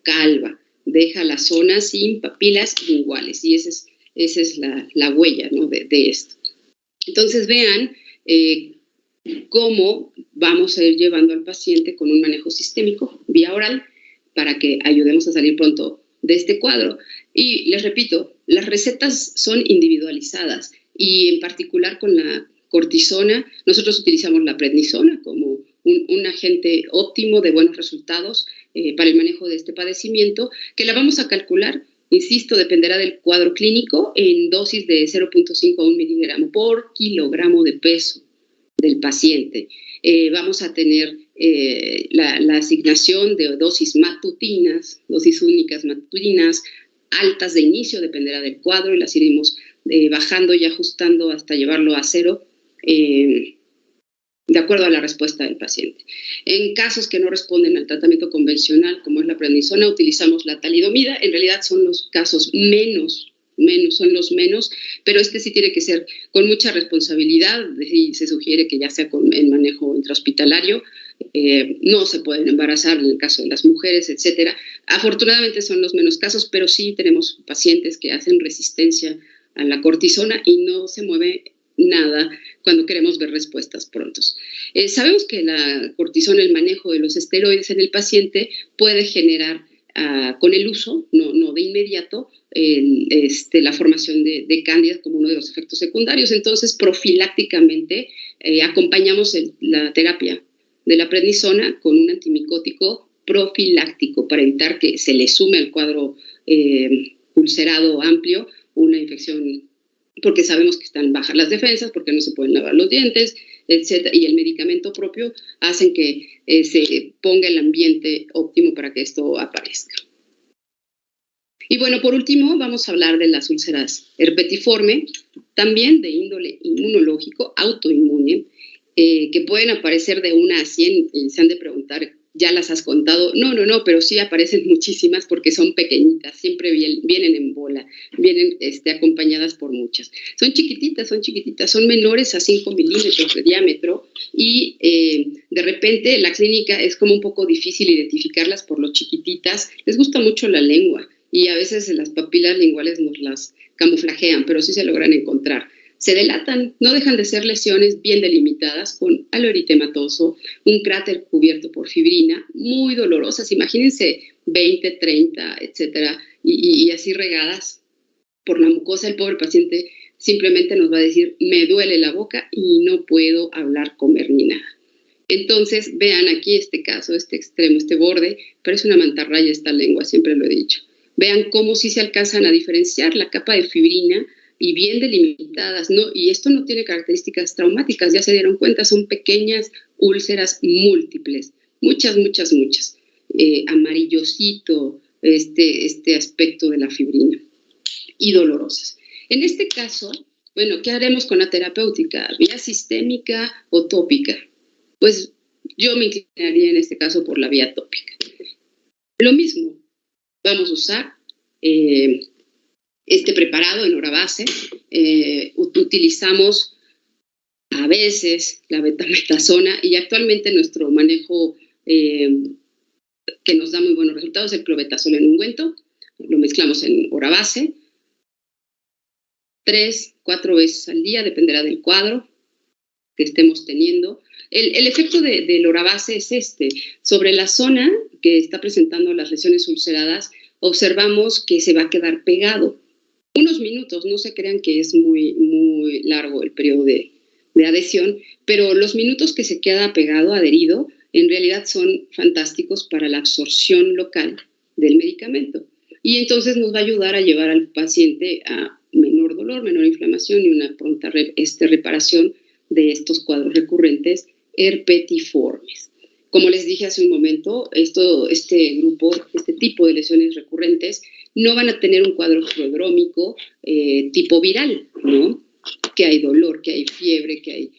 calva, deja la zona sin papilas linguales y esa es la huella, ¿no? de esto. Entonces vean cómo vamos a ir llevando al paciente con un manejo sistémico vía oral para que ayudemos a salir pronto de este cuadro. Y les repito, las recetas son individualizadas y en particular con la cortisona, nosotros utilizamos la prednisona como un agente óptimo de buenos resultados para el manejo de este padecimiento, que la vamos a calcular, insisto, dependerá del cuadro clínico en dosis de 0.5 a 1 miligramo por kilogramo de peso del paciente. Vamos a tener la asignación de dosis matutinas, dosis únicas matutinas, altas de inicio, dependerá del cuadro, y las iremos bajando y ajustando hasta llevarlo a 0, de acuerdo a la respuesta del paciente. En casos que no responden al tratamiento convencional, como es la prednisona, utilizamos la talidomida. En realidad son los casos menos, pero este sí tiene que ser con mucha responsabilidad y se sugiere que ya sea con el manejo intrahospitalario. No se pueden embarazar en el caso de las mujeres, etcétera. Afortunadamente son los menos casos, pero sí tenemos pacientes que hacen resistencia a la cortisona y no se mueve nada cuando queremos ver respuestas prontos. Sabemos que la cortisona, el manejo de los esteroides en el paciente puede generar con el uso, no de inmediato, la formación de cándidas como uno de los efectos secundarios. Entonces, profilácticamente acompañamos la terapia de la prednisona con un antimicótico profiláctico para evitar que se le sume al cuadro ulcerado amplio una infección, porque sabemos que están bajas las defensas, porque no se pueden lavar los dientes, etc. Y el medicamento propio hacen que se ponga el ambiente óptimo para que esto aparezca. Y bueno, por último, vamos a hablar de las úlceras herpetiforme, también de índole inmunológico, autoinmune, que pueden aparecer de 1 a 100, y se han de preguntar, ¿ya las has contado? No, pero sí aparecen muchísimas porque son pequeñitas, siempre vienen en bola, vienen acompañadas por muchas. Son chiquititas, son menores a 5 milímetros de diámetro y de repente la clínica es como un poco difícil identificarlas por lo chiquititas. Les gusta mucho la lengua y a veces las papilas linguales nos las camuflajean, pero sí se logran encontrar. Se delatan, no dejan de ser lesiones bien delimitadas con halo eritematoso, un cráter cubierto por fibrina, muy dolorosas. Imagínense 20, 30, etcétera, y así regadas por la mucosa. El pobre paciente simplemente nos va a decir, me duele la boca y no puedo hablar, comer ni nada. Entonces, vean aquí este caso, este extremo, este borde, parece una mantarraya esta lengua, siempre lo he dicho. Vean cómo sí se alcanzan a diferenciar la capa de fibrina y bien delimitadas, ¿no? Y esto no tiene características traumáticas, ya se dieron cuenta, son pequeñas úlceras múltiples, muchas. Amarillosito, este aspecto de la fibrina y dolorosas. En este caso, bueno, ¿qué haremos con la terapéutica? ¿Vía sistémica o tópica? Pues yo me inclinaría en este caso por la vía tópica. Lo mismo, vamos a usar este preparado en hora base. Utilizamos a veces la betametasona y actualmente nuestro manejo que nos da muy buenos resultados es el clobetasol en ungüento. Lo mezclamos en hora base 3-4 veces al día, dependerá del cuadro que estemos teniendo. El efecto del hora base es sobre la zona que está presentando las lesiones ulceradas, observamos que se va a quedar pegado. unos minutos, no se crean que es muy, muy largo el periodo de adhesión, pero los minutos que se queda pegado, adherido, en realidad son fantásticos para la absorción local del medicamento. Y entonces nos va a ayudar a llevar al paciente a menor dolor, menor inflamación y una pronta reparación de estos cuadros recurrentes herpetiformes. Como les dije hace un momento, este tipo de lesiones recurrentes no van a tener un cuadro prodrómico tipo viral, ¿no? Que hay dolor, que hay fiebre, que hay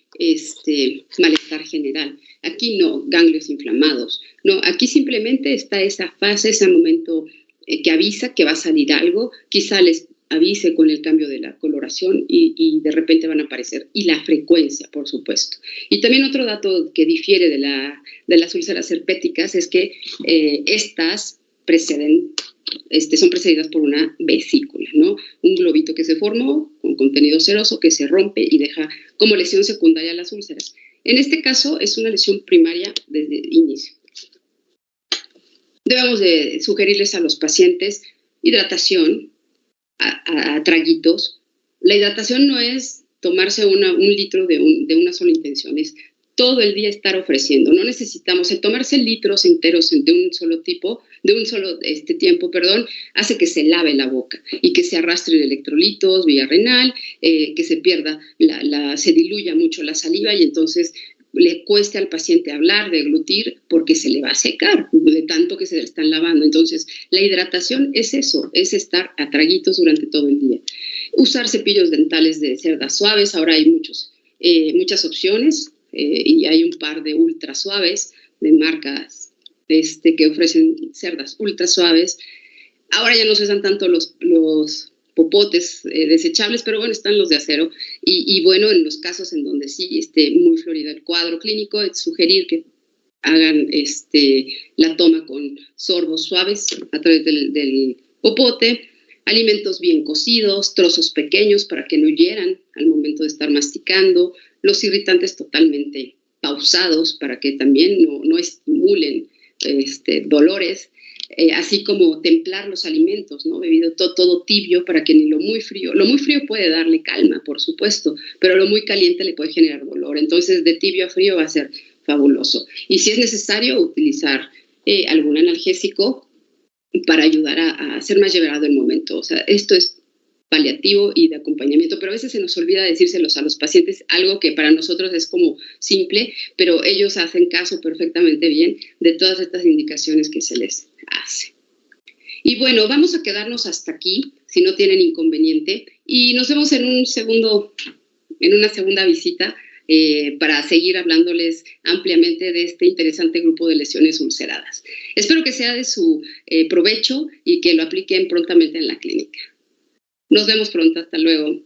malestar general. Aquí no, ganglios inflamados. No, aquí simplemente está esa fase, ese momento que avisa que va a salir algo, quizá les avise con el cambio de la coloración y de repente van a aparecer. Y la frecuencia, por supuesto. Y también otro dato que difiere de las úlceras herpéticas es que estas son precedidas por una vesícula, ¿no? Un globito que se formó con contenido seroso que se rompe y deja como lesión secundaria las úlceras. En este caso es una lesión primaria desde el inicio. Debemos de sugerirles a los pacientes hidratación a traguitos. La hidratación no es tomarse un litro de una sola intención, es todo el día estar ofreciendo. No necesitamos el tomarse litros enteros de un solo tiempo, hace que se lave la boca y que se arrastren electrolitos vía renal, que se pierda, se diluya mucho la saliva y entonces le cueste al paciente hablar, deglutir, porque se le va a secar de tanto que se le están lavando. Entonces, la hidratación es eso, es estar a traguitos durante todo el día. Usar cepillos dentales de cerdas suaves, ahora hay muchas opciones y hay un par de ultra suaves de marcas que ofrecen cerdas ultra suaves. Ahora ya no se usan tanto los popotes desechables, pero bueno, están los de acero. Y bueno, en los casos en donde sí esté muy florido el cuadro clínico, es sugerir que hagan la toma con sorbos suaves a través del popote, alimentos bien cocidos, trozos pequeños para que no hieran al momento de estar masticando, los irritantes totalmente pausados para que también no estimulen dolores, así como templar los alimentos, ¿no? Bebido todo tibio para que ni lo muy frío puede darle calma, por supuesto, pero lo muy caliente le puede generar dolor. Entonces, de tibio a frío va a ser fabuloso. Y si es necesario, utilizar algún analgésico para ayudar a hacer más llevado el momento. O sea, esto es paliativo y de acompañamiento, pero a veces se nos olvida decírselos a los pacientes, algo que para nosotros es como simple, pero ellos hacen caso perfectamente bien de todas estas indicaciones que se les hace. Y bueno, vamos a quedarnos hasta aquí, si no tienen inconveniente, y nos vemos en una segunda visita para seguir hablándoles ampliamente de este interesante grupo de lesiones ulceradas. Espero que sea de su provecho y que lo apliquen prontamente en la clínica. Nos vemos pronto, hasta luego.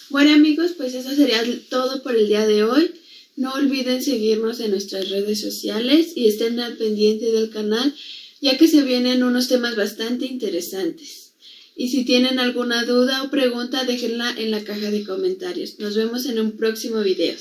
Bueno amigos, pues eso sería todo por el día de hoy. No olviden seguirnos en nuestras redes sociales y estén al pendiente del canal, ya que se vienen unos temas bastante interesantes. Y si tienen alguna duda o pregunta, déjenla en la caja de comentarios. Nos vemos en un próximo video.